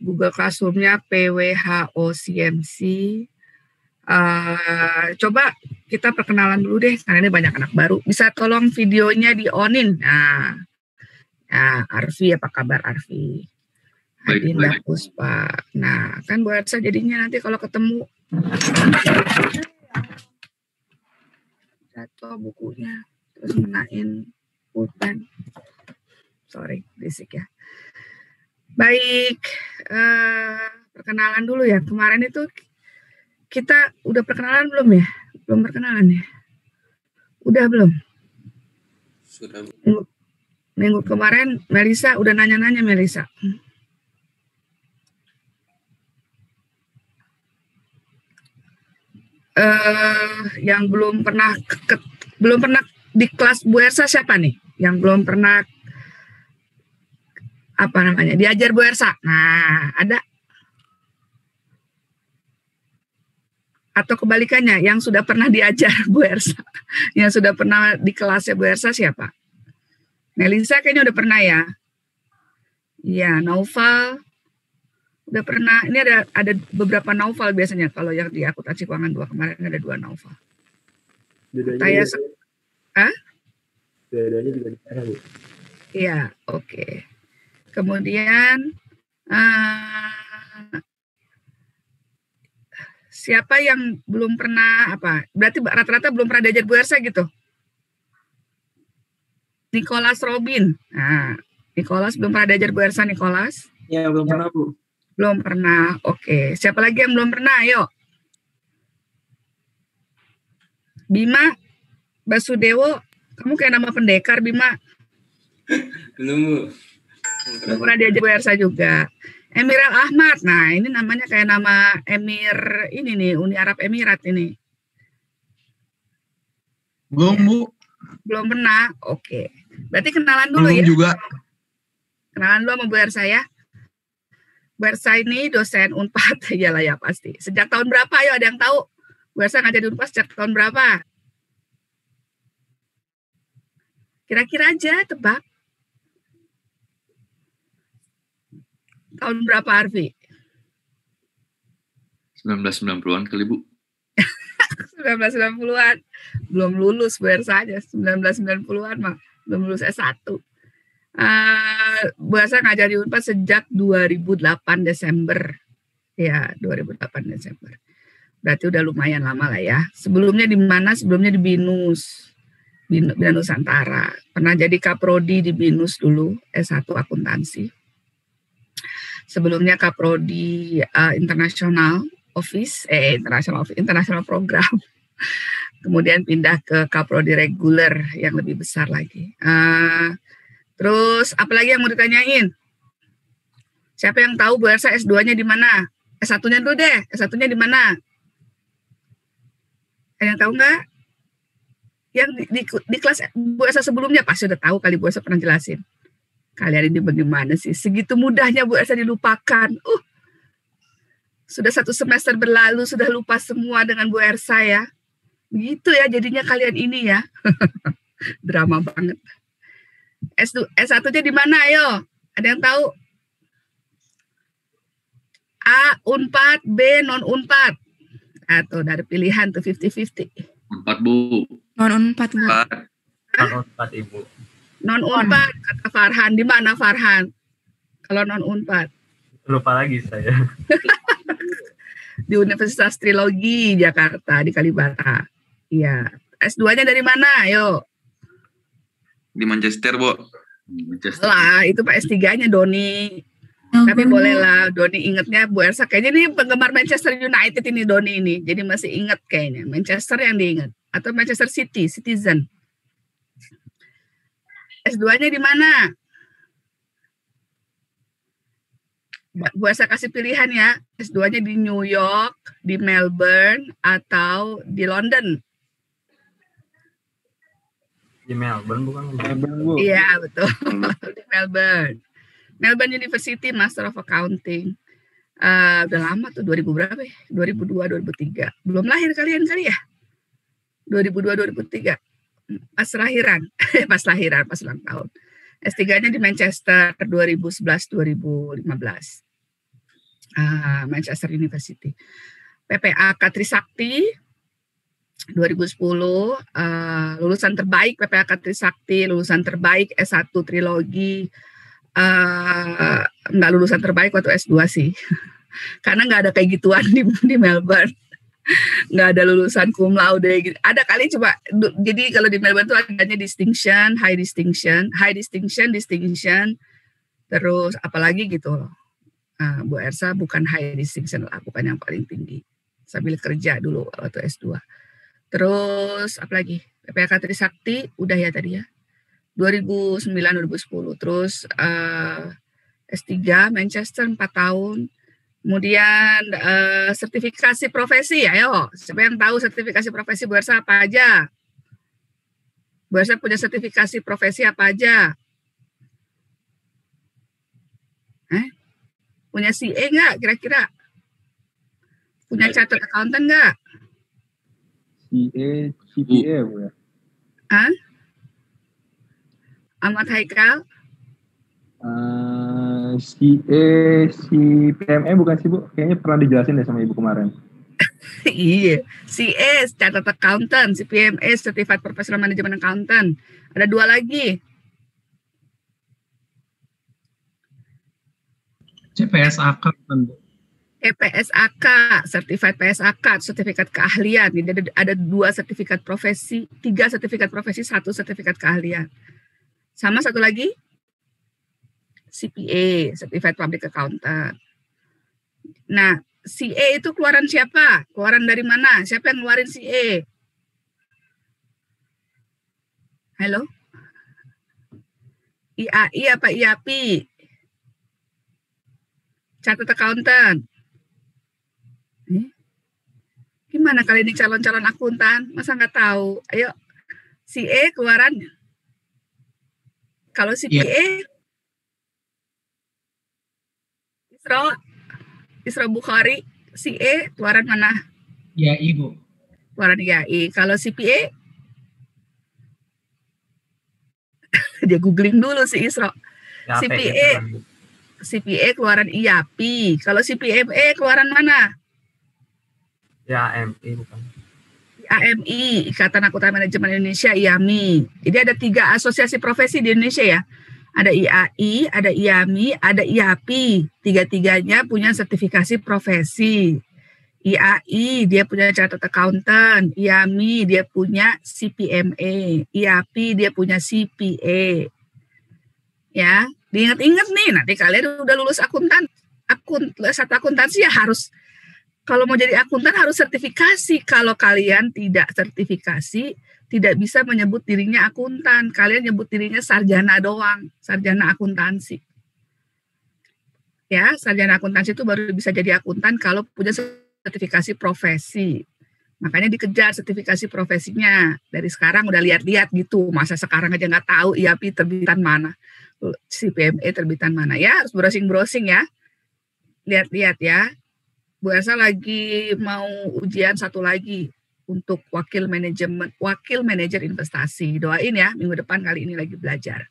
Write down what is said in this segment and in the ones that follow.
Google Classroom-nya PWHO-CMC. Coba kita perkenalan dulu deh, karena ini banyak anak baru. Bisa tolong videonya di-on-in. Nah, Arfi, apa kabar Arfi? Adinda Puspa. Nah, kan Bu Elsa jadinya nanti kalau ketemu jatuh bukunya, terus menaik pulpen. Sorry, berisik ya. Baik, perkenalan dulu ya. Kemarin itu kita udah perkenalan belum ya? Belum perkenalan ya? Udah belum? Sudah. Minggu kemarin Melisa udah nanya-nanya Melisa. Yang belum pernah di kelas Bu Elsa siapa nih? Yang belum pernah diajar Bu Elsa. Nah, ada? Atau kebalikannya, yang sudah pernah diajar Bu Elsa, yang sudah pernah di kelasnya Bu Elsa siapa? Melisa kayaknya udah pernah ya. Iya, Naufal udah pernah. Ini ada beberapa Naufal biasanya kalau yang di akuntansi keuangan 2 kemarin ada 2 Naufal. Bedanya juga di sana, Bu. Iya, oke. Kemudian siapa yang belum pernah berarti rata-rata belum pernah diajar Bu Elsa gitu? Nicholas Robin. Nah, Nicholas belum pernah diajar Bu Elsa, Nicholas? Ya, belum pernah, Bu. Belum pernah. Oke. Siapa lagi yang belum pernah? Ayo. Bima Basudewo. Kamu kayak nama pendekar, Bima. Belum, Bu. Belum pernah diajar Bu Elsa juga. Emiril Ahmad. Nah, ini namanya kayak nama Emir ini nih, Uni Arab Emirat ini. Belum, ya. Bu. Belum pernah. Oke. Berarti kenalan dulu belum ya. Belum juga. Kenalan dulu sama Bu Elsa ya. Bu Elsa ini dosen Unpad. Iyalah ya pasti. Sejak tahun berapa? Ayo, ada yang tahu? Bu Elsa ngajar di Unpad sejak tahun berapa? Kira-kira aja, tebak. Tahun berapa, Arfi? 1990-an kali, Bu. 1990-an. Belum lulus Bu Elsa aja. 1990-an mah. Belum lulus S1. Bu Elsa ngajar di Unpad sejak 2008 Desember. Ya, 2008 Desember. Berarti udah lumayan lama lah ya. Sebelumnya di mana? Sebelumnya di BINUS. Bina Nusantara. Pernah jadi kaprodi di BINUS dulu, S1 akuntansi. Sebelumnya kaprodi international program. Kemudian pindah ke kaprodi reguler yang lebih besar lagi. Terus apalagi yang mau ditanyain? Siapa yang tahu Bu Elsa S2-nya di mana? S1-nya dulu deh. S1-nya di mana? Ada yang tahu nggak? Yang di kelas Bu Elsa sebelumnya pasti udah tahu kali, Bu Elsa pernah jelasin. Kalian ini bagaimana sih? Segitu mudahnya Bu Elsa dilupakan. Sudah 1 semester berlalu, sudah lupa semua dengan Bu Elsa ya. Begitu ya jadinya kalian ini ya. Drama banget. S1-nya di mana ayo? Ada yang tahu? A, Unpad, B, non-Unpad. Atau dari pilihan tuh 50-50. Unpad, Bu. Non-Unpad, Bu. Non-Unpad, Ibu. Non-Unpad, kata Farhan. Di mana Farhan? Kalau non-Unpad. Lupa lagi saya. Di Universitas Trilogi, Jakarta, di Kalibata. Iya. S2-nya dari mana? Ayo. Di Manchester, Bu. Manchester. Lah, itu Pak S3-nya Doni. Tapi bolehlah Doni ingetnya Bu Elsa. Kayaknya ini penggemar Manchester United ini Doni ini. Jadi masih ingat kayaknya. Manchester yang diingat. Atau Manchester City, Citizen. S2-nya di mana? Bu Elsa kasih pilihan ya. S2-nya di New York, di Melbourne, atau di London. Di Melbourne bukan? Melbourne, Bu. Iya, betul. Di Melbourne. Melbourne University Master of Accounting. Udah lama tuh, 2000 berapa ya? 2002, 2003. Belum lahir kalian kali ya? 2002, 2003. Pas lahiran, pas ulang tahun. S3-nya di Manchester 2011-2015. Manchester University. PPAK Trisakti 2010, lulusan terbaik PPAK Trisakti, lulusan terbaik S1 Trilogi, nggak lulusan terbaik waktu S2 sih, karena nggak ada kayak gituan di Melbourne, nggak ada lulusan cum laude gitu. Ada kali coba, jadi kalau di Melbourne tuh adanya distinction, high distinction, terus apalagi gitu loh. Bu Ersa bukan high distinction lah, bukan yang paling tinggi, sambil kerja dulu waktu S2. Terus apalagi PPAK Trisakti udah ya tadi ya 2009-2010. Terus S3 Manchester 4 tahun. Kemudian sertifikasi profesi, ayo siapa yang tahu sertifikasi profesi Bu Ersa apa aja? Bu Ersa punya sertifikasi profesi apa aja? Punya CA nggak kira-kira? Punya chartered accountant nggak? CPA Bu ya? Ahmad Haikal? PME bukan sih Bu? Kayaknya pernah dijelasin deh sama Ibu kemarin. Iya, CA, Chartered Accountant, CPMA, Certified Professional Management Accountant. Ada 2 lagi. CPSAK kan Bu? PSAK, Certified PSAK, sertifikat keahlian. Jadi ada 2 sertifikat profesi, 3 sertifikat profesi, 1 sertifikat keahlian. Sama satu lagi, CPA, Certified Public Accountant. Nah, CA itu keluaran siapa? Keluaran dari mana? Siapa yang ngeluarin CA? Halo? IAI apa IAPI? Chartered Accountant. Gimana kali ini calon-calon akuntan? Masa nggak tahu? Ayo, CA keluaran. Kalau CPA, Isra Bukhari, CA keluaran mana? Ya, Ibu. Keluaran IAI. Kalau CPA, dia googling dulu si Isra. CPA keluaran IAPI. Kalau CPMA keluaran mana? IAMI bukan. IAMI, Ikatan Akuntan Manajemen Indonesia, IAMI. Jadi ada 3 asosiasi profesi di Indonesia ya. Ada IAI, ada IAMI, ada IAPI. 3-3-nya punya sertifikasi profesi. IAI dia punya Chartered Accountant, IAMI dia punya CPMA, IAPI dia punya CPA. Ya, diingat-ingat nih, nanti kalian udah lulus satu akuntansi ya harus, kalau mau jadi akuntan harus sertifikasi. Kalau kalian tidak sertifikasi, tidak bisa menyebut dirinya akuntan. Kalian nyebut dirinya sarjana doang, sarjana akuntansi. Ya, sarjana akuntansi itu baru bisa jadi akuntan kalau punya sertifikasi profesi. Makanya dikejar sertifikasi profesinya. Dari sekarang udah lihat-lihat gitu. Masa sekarang aja nggak tahu IAPI terbitan mana, CPMA terbitan mana. Ya, harus browsing-browsing ya. Lihat-lihat ya. Bu Elsa lagi mau ujian satu lagi untuk wakil manajer investasi. Doain ya, minggu depan kali ini lagi belajar.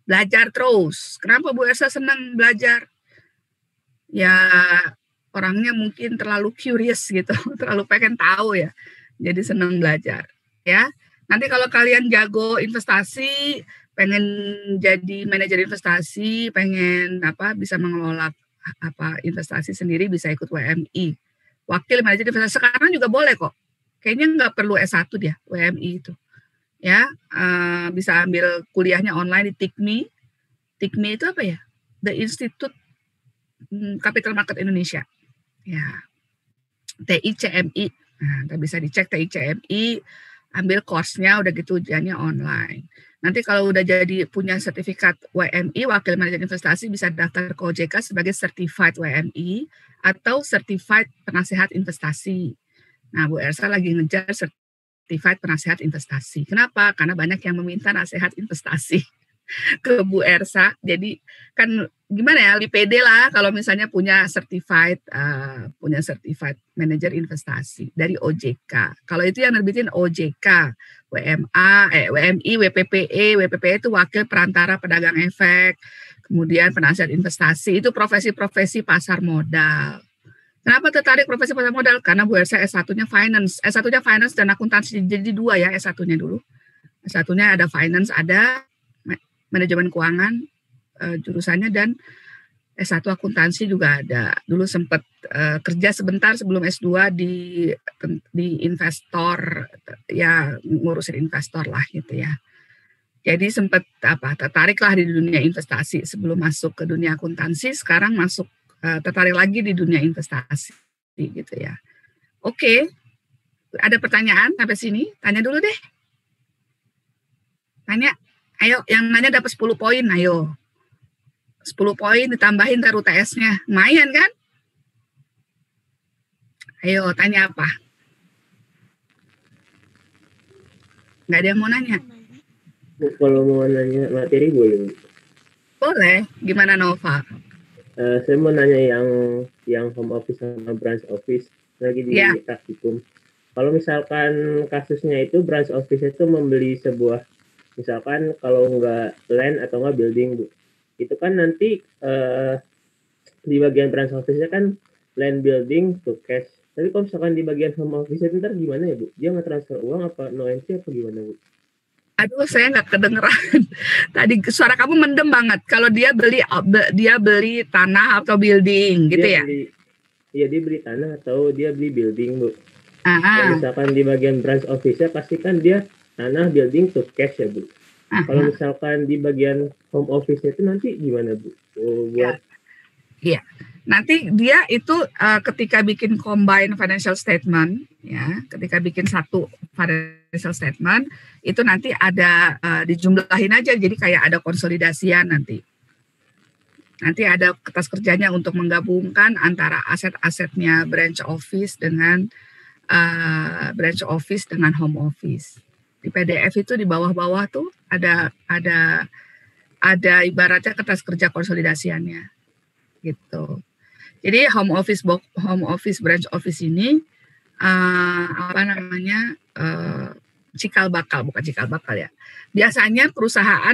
Belajar terus. Kenapa Bu Elsa senang belajar? Ya, orangnya mungkin terlalu curious gitu, terlalu pengen tahu ya. Jadi senang belajar, ya. Nanti kalau kalian jago investasi, pengen jadi manajer investasi, pengen bisa mengelola investasi sendiri, bisa ikut WMI. Wakil manajer investasi sekarang juga boleh kok. Kayaknya nggak perlu S1 dia, WMI itu. Ya, bisa ambil kuliahnya online di TICMI. TICMI itu apa ya? The Institute Capital Market Indonesia. Ya. TICMI. Nah, bisa dicek TICMI, ambil course-nya, udah gitu ujiannya online. Nanti kalau udah jadi punya sertifikat WMI, wakil manajer investasi, bisa daftar ke OJK sebagai certified WMI atau certified penasihat investasi. Nah, Bu Elsa lagi ngejar certified penasihat investasi. Kenapa? Karena banyak yang meminta nasihat investasi ke Bu Elsa. Jadi kan gimana ya, lebih pede lah kalau misalnya punya certified manager investasi dari OJK. Kalau itu yang nerbitin OJK, WMI, WPPE itu wakil perantara pedagang efek, kemudian penasihat investasi, itu profesi-profesi pasar modal. Kenapa tertarik profesi pasar modal? Karena Bu Elsa S1-nya finance dan akuntansi, jadi 2 ya, S1-nya dulu. S1-nya ada finance, ada manajemen keuangan, jurusannya, dan S1 akuntansi juga ada. Dulu sempat kerja sebentar sebelum S2 di investor, ya ngurusin investor lah gitu ya. Jadi sempat tertarik lah di dunia investasi sebelum masuk ke dunia akuntansi, sekarang masuk tertarik lagi di dunia investasi gitu ya. Oke. Ada pertanyaan sampai sini? Tanya dulu deh. Tanya. Ayo, yang nanya dapat 10 poin, ayo. 10 poin ditambahin ntar UTS-nya. Lumayan kan? Ayo, tanya apa? Nggak ada yang mau nanya? Kalau mau nanya materi boleh? Boleh. Gimana Nova? Saya mau nanya yang home office sama branch office lagi di praktikum. Kalau misalkan kasusnya itu branch office itu membeli sebuah, misalkan kalau nggak land atau nggak building, Bu. Itu kan nanti di bagian branch office-nya kan land building to cash. Tapi kalau misalkan di bagian home office itu ntar gimana ya, Bu? Dia nggak transfer uang apa no entry apa gimana, Bu? Aduh, saya nggak kedengeran. Tadi suara kamu mendem banget. Kalau dia beli tanah atau building, gitu ya? Iya, dia beli tanah atau dia beli building, Bu. Kalau misalkan di bagian branch office-nya pasti kan dia tanah, building to cash ya, Bu. Kalau misalkan di bagian home office itu nanti gimana, Bu? Iya. Nanti dia itu ketika bikin combine financial statement, ya, ketika bikin satu financial statement itu nanti ada dijumlahin aja, jadi kayak ada konsolidasian nanti. Nanti ada kertas kerjanya untuk menggabungkan antara aset-asetnya branch office dengan home office. Di PDF itu di bawah-bawah tuh ada ibaratnya kertas kerja konsolidasiannya gitu. Jadi home office branch office ini cikal bakal, bukan cikal bakal ya. Biasanya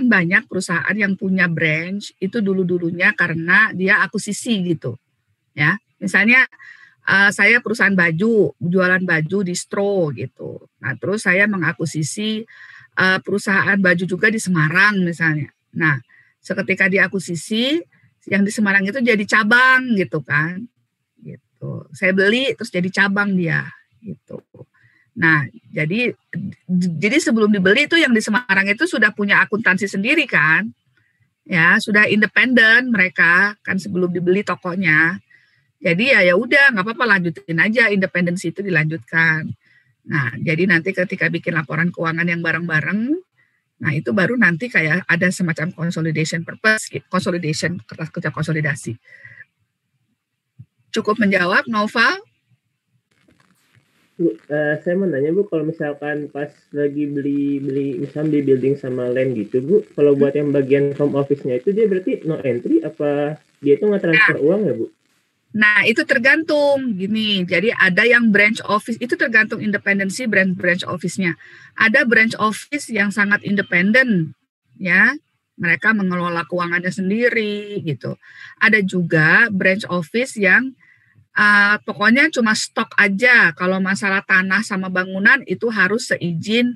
banyak perusahaan yang punya branch itu dulunya karena dia akuisisi gitu. Ya. Misalnya saya perusahaan baju, jualan baju distro gitu. Nah, terus saya mengakuisisi perusahaan baju juga di Semarang misalnya. Nah, seketika diakuisisi, yang di Semarang itu jadi cabang gitu kan. Gitu. Saya beli terus jadi cabang dia gitu. Nah, jadi sebelum dibeli itu yang di Semarang itu sudah punya akuntansi sendiri kan. Ya, sudah independen mereka kan sebelum dibeli tokonya. Jadi ya udah nggak apa-apa, lanjutin aja, independensi itu dilanjutkan. Nah, jadi nanti ketika bikin laporan keuangan yang bareng-bareng, nah itu baru nanti kayak ada semacam consolidation purpose, consolidation, kertas kerja konsolidasi. Cukup menjawab, Nova? Bu, saya mau nanya, Bu, kalau misalkan pas lagi beli misalnya beli building sama land gitu, Bu, kalau buat yang bagian home office-nya itu dia berarti no entry apa dia itu nggak transfer uang ya, Bu? Nah, itu tergantung gini. Jadi ada yang branch office, itu tergantung independensi branch office-nya. Ada branch office yang sangat independen, ya. Mereka mengelola keuangannya sendiri gitu. Ada juga branch office yang pokoknya cuma stok aja. Kalau masalah tanah sama bangunan itu harus seizin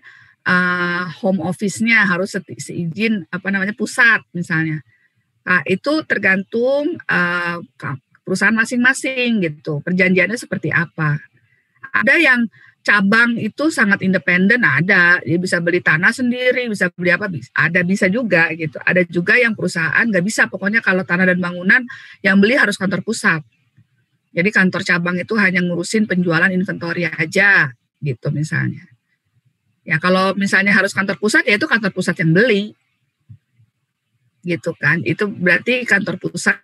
home office-nya, harus seizin pusat misalnya. Nah, itu tergantung perusahaan masing-masing gitu. Perjanjiannya seperti apa. Ada yang cabang itu sangat independen, ada. Dia bisa beli tanah sendiri, bisa beli apa, bisa juga gitu. Ada juga yang perusahaan nggak bisa, pokoknya kalau tanah dan bangunan yang beli harus kantor pusat. Jadi kantor cabang itu hanya ngurusin penjualan inventory aja gitu misalnya. Ya kalau misalnya harus kantor pusat, ya itu kantor pusat yang beli. Gitu kan. Itu berarti kantor pusat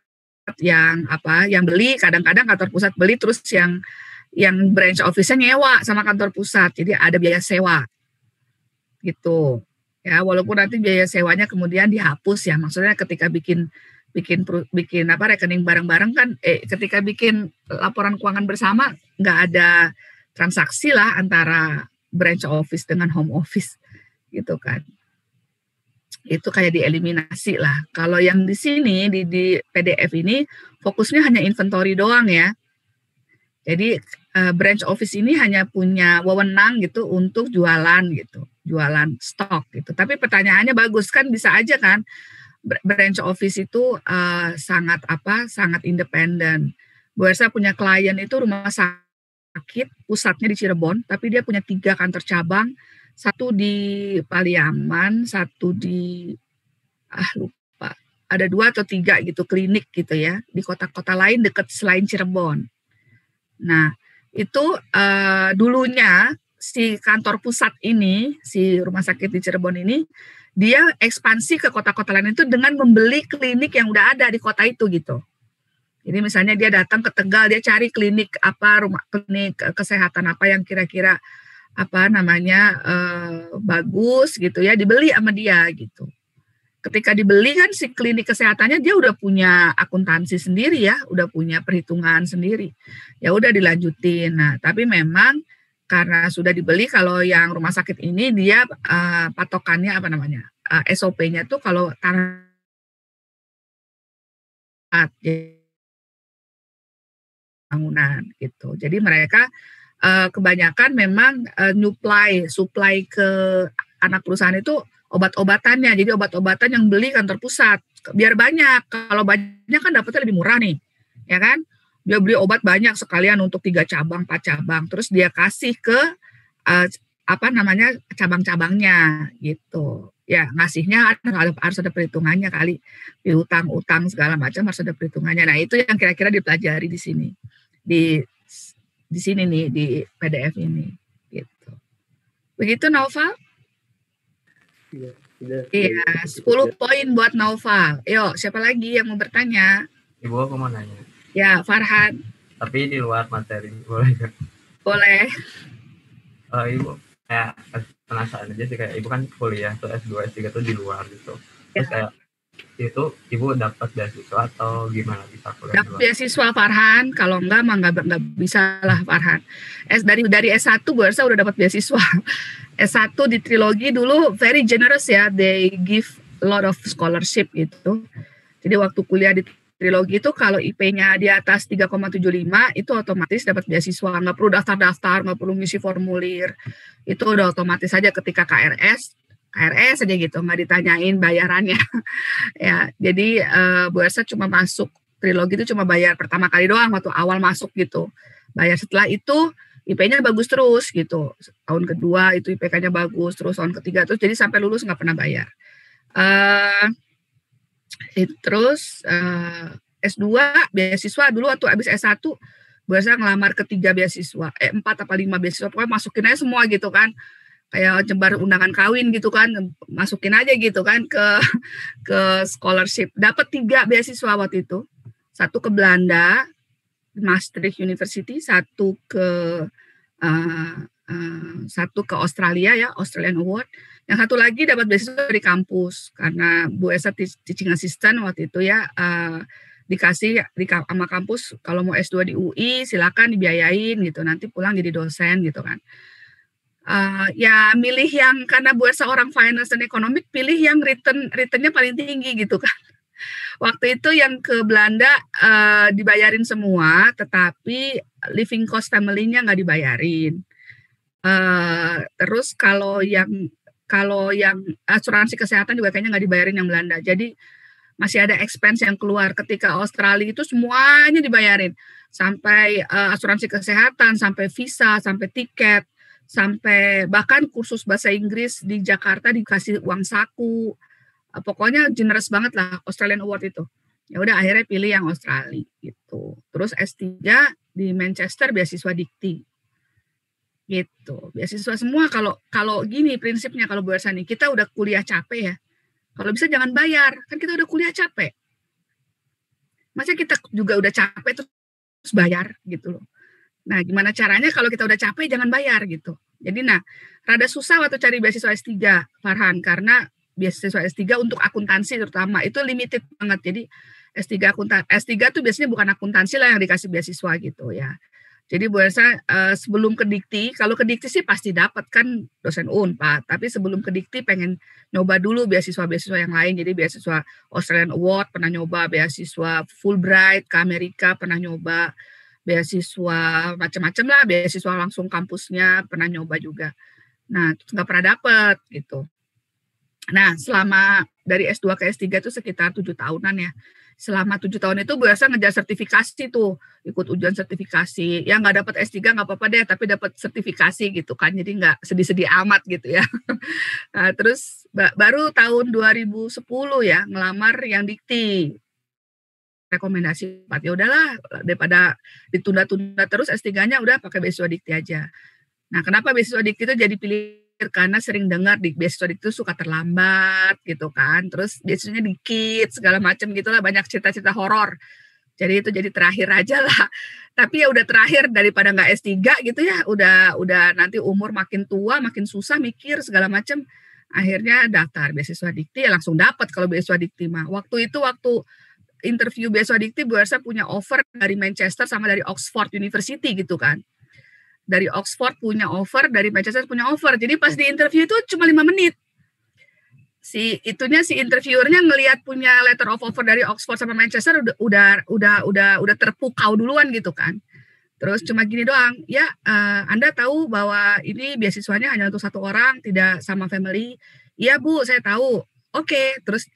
yang beli, kadang-kadang kantor pusat beli terus yang branch office-nya nyewa sama kantor pusat, jadi ada biaya sewa gitu ya, walaupun nanti biaya sewanya kemudian dihapus ya, maksudnya ketika bikin bikin rekening bareng-bareng kan, ketika bikin laporan keuangan bersama nggak ada transaksi lah antara branch office dengan home office gitu kan. Itu kayak dieliminasi lah. Kalau yang di sini di PDF ini fokusnya hanya inventory doang ya. Jadi branch office ini hanya punya wewenang gitu untuk jualan gitu, jualan stok gitu. Tapi pertanyaannya bagus kan, bisa aja kan branch office itu sangat independen. Bu Elsa punya klien itu rumah sakit, pusatnya di Cirebon, tapi dia punya 3 kantor cabang, 1 di Paliaman, 1 di lupa, ada 2 atau 3 gitu klinik gitu ya, di kota-kota lain dekat selain Cirebon. Nah itu dulunya si kantor pusat ini, si rumah sakit di Cirebon ini, dia ekspansi ke kota-kota lain itu dengan membeli klinik yang udah ada di kota itu gitu. Jadi misalnya dia datang ke Tegal, dia cari klinik klinik kesehatan apa yang kira-kira bagus gitu ya, dibeli sama dia gitu. Ketika dibeli kan si klinik kesehatannya dia udah punya akuntansi sendiri ya, udah punya perhitungan sendiri. Ya udah dilanjutin. Nah, tapi memang karena sudah dibeli, kalau yang rumah sakit ini dia patokannya SOP-nya tuh kalau bangunan gitu. Jadi mereka kebanyakan memang supply ke anak perusahaan itu obat-obatannya. Jadi obat-obatan yang beli kantor pusat biar banyak. Kalau banyak kan dapatnya lebih murah nih, ya kan? Dia beli obat banyak sekalian untuk 3 cabang, 4 cabang. Terus dia kasih ke cabang-cabangnya gitu. Ya ngasihnya harus ada perhitungannya kali. Piutang-utang segala macam harus ada perhitungannya. Nah itu yang kira-kira dipelajari di sini. Di sini nih, di PDF ini. Gitu. Begitu Naufal? Iya, 10 poin buat Naufal. Yuk, siapa lagi yang mau bertanya? Ibu aku mau nanya. Ya, Farhan. Tapi di luar materi, boleh kan? Boleh. Ibu, kayak penasaran aja sih, kayak Ibu kan kuliah tuh S2, S3 tuh di luar gitu. Terus kayak itu Ibu dapat beasiswa atau gimana bisa kuliah? Dapat beasiswa Farhan, kalau enggak mah enggak bisa lah Farhan. Dari S1 Bu Elsa udah dapat beasiswa. S1 di Trilogi dulu very generous ya, they give a lot of scholarship gitu. Jadi waktu kuliah di Trilogi itu kalau IP-nya di atas 3,75 itu otomatis dapat beasiswa, nggak perlu daftar-daftar, nggak perlu ngisi formulir, itu udah otomatis saja ketika KRS aja gitu, nggak ditanyain bayarannya. Ya, jadi Bu Elsa cuma masuk Trilogi itu cuma bayar pertama kali doang waktu awal masuk gitu, bayar. Setelah itu IP-nya bagus terus gitu, tahun kedua itu IPK-nya bagus terus, tahun ketiga terus, jadi sampai lulus nggak pernah bayar. Terus S2 beasiswa dulu waktu habis S1 biasa ngelamar ke 3 beasiswa, 4 apa 5 beasiswa, pokoknya masukin aja semua gitu kan, kayak cebar undangan kawin gitu kan, masukin aja gitu kan ke scholarship. Dapat 3 beasiswa waktu itu, 1 ke Belanda Maastricht University, 1 ke Australia ya, Australian Award. Yang 1 lagi dapat beasiswa dari kampus karena Bu Elsa teaching assistant waktu itu ya, dikasih sama kampus kalau mau S2 di UI silakan dibiayain gitu, nanti pulang jadi dosen gitu kan. Ya milih yang, karena Bu Elsa orang finance dan economic, pilih yang returnnya paling tinggi gitu kan. Waktu itu yang ke Belanda dibayarin semua, tetapi living cost family-nya nggak dibayarin. Terus kalau yang asuransi kesehatan juga kayaknya nggak dibayarin yang Belanda. Jadi masih ada expense yang keluar. Ketika Australia itu semuanya dibayarin, sampai asuransi kesehatan, sampai visa, sampai tiket, sampai bahkan kursus bahasa Inggris di Jakarta dikasih uang saku. Pokoknya generous banget lah Australian Award itu. Ya udah akhirnya pilih yang Australia gitu. Terus S3 di Manchester beasiswa Dikti. Gitu. Beasiswa semua. Kalau gini prinsipnya, kalau Bu Elsa nih, kita udah kuliah capek ya. Kalau bisa jangan bayar, kan kita udah kuliah capek. Masa kita juga udah capek terus bayar gitu loh. Nah, gimana caranya kalau kita udah capek jangan bayar gitu. Jadi rada susah waktu cari beasiswa S3 Farhan, karena beasiswa S3 untuk akuntansi terutama itu limited banget. Jadi S3 tuh biasanya bukan akuntansi lah yang dikasih beasiswa gitu ya. Jadi Bu Elsa sebelum ke Dikti, kalau ke Dikti sih pasti dapat kan dosen Unpad, tapi sebelum ke Dikti pengen nyoba dulu beasiswa-beasiswa yang lain. Jadi beasiswa Australian Award pernah nyoba, beasiswa Fulbright ke Amerika pernah nyoba, beasiswa macam-macam lah, beasiswa langsung kampusnya pernah nyoba juga. Nah, nggak pernah dapet gitu. Nah, selama dari S2 ke S3 itu sekitar 7 tahunan ya. Selama 7 tahun itu Bu Elsa ngejar sertifikasi tuh, ikut ujian sertifikasi. Ya nggak dapat S3 nggak apa-apa deh, tapi dapat sertifikasi gitu kan. Jadi nggak sedih-sedih amat gitu ya. Nah, terus baru tahun 2010 ya ngelamar yang Dikti. Rekomendasi Pak, ya udahlah daripada ditunda-tunda terus S3-nya udah pakai beasiswa Dikti aja. Nah, kenapa beasiswa Dikti itu jadi pilih? Karena sering dengar di beasiswa Dikti itu suka terlambat gitu kan, terus beasiswanya dikit segala macam gitulah, banyak cerita-cerita horor. Jadi itu jadi terakhir aja lah. Tapi ya udah terakhir daripada nggak S3 gitu ya, udah nanti umur makin tua makin susah mikir segala macam. Akhirnya daftar beasiswa Dikti ya langsung dapat kalau beasiswa Dikti mah. Waktu interview beasiswa Dikti Bu Elsa punya offer dari Manchester sama dari Oxford University gitu kan. Dari Oxford punya offer, dari Manchester punya offer. Jadi pas di interview itu cuma 5 menit. Si interviewernya ngelihat punya letter of offer dari Oxford sama Manchester udah terpukau duluan gitu kan. Terus cuma gini doang, ya Anda tahu bahwa ini beasiswanya hanya untuk 1 orang, tidak sama family. Iya Bu, saya tahu. Oke, terus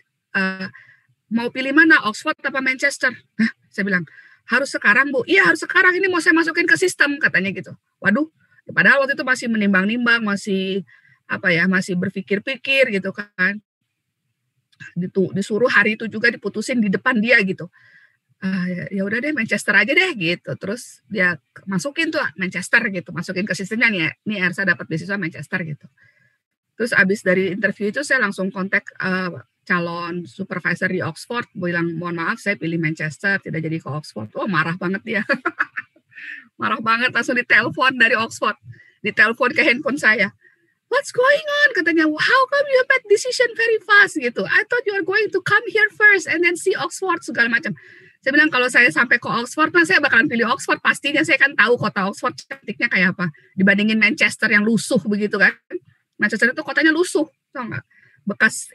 mau pilih mana, Oxford apa Manchester? Hah, saya bilang, harus sekarang Bu. Iya harus sekarang, ini mau saya masukin ke sistem katanya gitu. Waduh, padahal waktu itu masih menimbang-nimbang, masih masih berpikir-pikir gitu kan. Disuruh hari itu juga diputusin di depan dia gitu. Ya udah deh Manchester aja deh gitu. Terus dia masukin tuh Manchester gitu, masukin ke sistemnya nih. Nih Ersa dapat beasiswa Manchester gitu. Terus abis dari interview itu saya langsung kontak calon supervisor di Oxford, bilang mohon maaf saya pilih Manchester, tidak jadi ke Oxford. Oh marah banget dia. Marah banget, langsung ditelepon dari Oxford. Ditelepon ke handphone saya. What's going on? Katanya, how come you made decision very fast gitu. I thought you are going to come here first and then see Oxford segala macam. Saya bilang kalau saya sampai ke Oxford, nah saya bakalan pilih Oxford. Pastinya saya kan tahu kota Oxford cantiknya kayak apa. Dibandingin Manchester yang lusuh begitu kan. Manchester itu kotanya lusuh, tau nggak? Bekas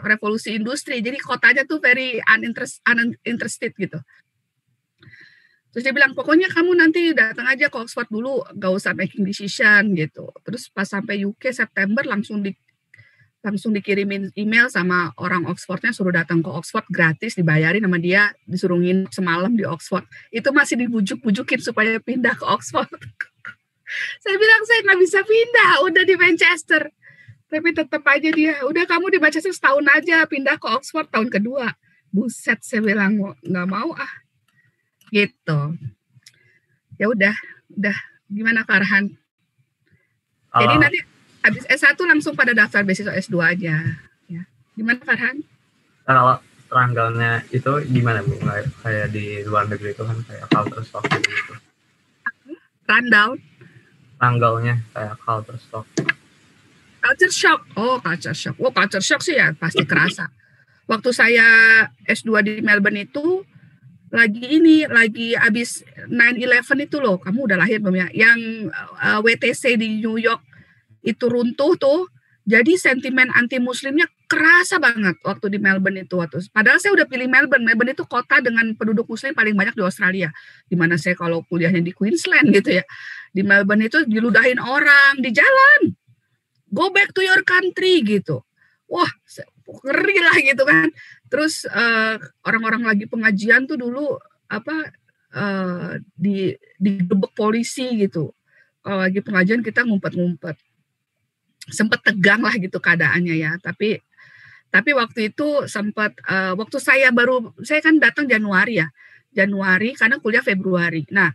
revolusi industri. Jadi kotanya tuh very uninterested gitu. Terus dia bilang, pokoknya kamu nanti datang aja ke Oxford dulu, gak usah making decision gitu. Terus pas sampai UK September langsung dikirimin email sama orang Oxfordnya, suruh datang ke Oxford gratis, dibayarin sama dia, disuruh nginep semalam di Oxford. Itu masih dibujuk-bujukin supaya pindah ke Oxford. Saya bilang, saya gak bisa pindah, udah di Manchester. Tapi tetap aja dia, udah kamu di Manchester setahun aja, pindah ke Oxford tahun kedua. Buset, saya bilang, gak mau ah. Gitu. Ya udah gimana Farhan? Jadi nanti habis S1 langsung pada daftar beasiswa S2 aja ya. Gimana Farhan? Kalau tanggalnya itu gimana Bu? Kayak di luar negeri itu kan kayak culture shock gitu. Rundown. Tanggalnya kayak culture shock. Culture shock. Oh, culture shock. Oh, culture shock sih ya pasti kerasa. Waktu saya S2 di Melbourne itu lagi abis 9/11 itu loh, kamu udah lahir belum ya? Yang WTC di New York itu runtuh tuh, jadi sentimen anti Muslimnya kerasa banget waktu di Melbourne itu Padahal saya udah pilih Melbourne. Melbourne itu kota dengan penduduk Muslim paling banyak di Australia. Dimana saya kalau kuliahnya di Queensland gitu ya, di Melbourne itu diludahin orang di jalan. Go back to your country gitu. Wah, ngeri lah gitu kan. Terus orang-orang lagi pengajian tuh dulu digebek polisi gitu. Kalau lagi pengajian kita ngumpet-ngumpet. Sempat tegang lah gitu keadaannya ya. Tapi waktu itu sempat waktu saya kan datang Januari ya. Januari karena kuliah Februari. Nah,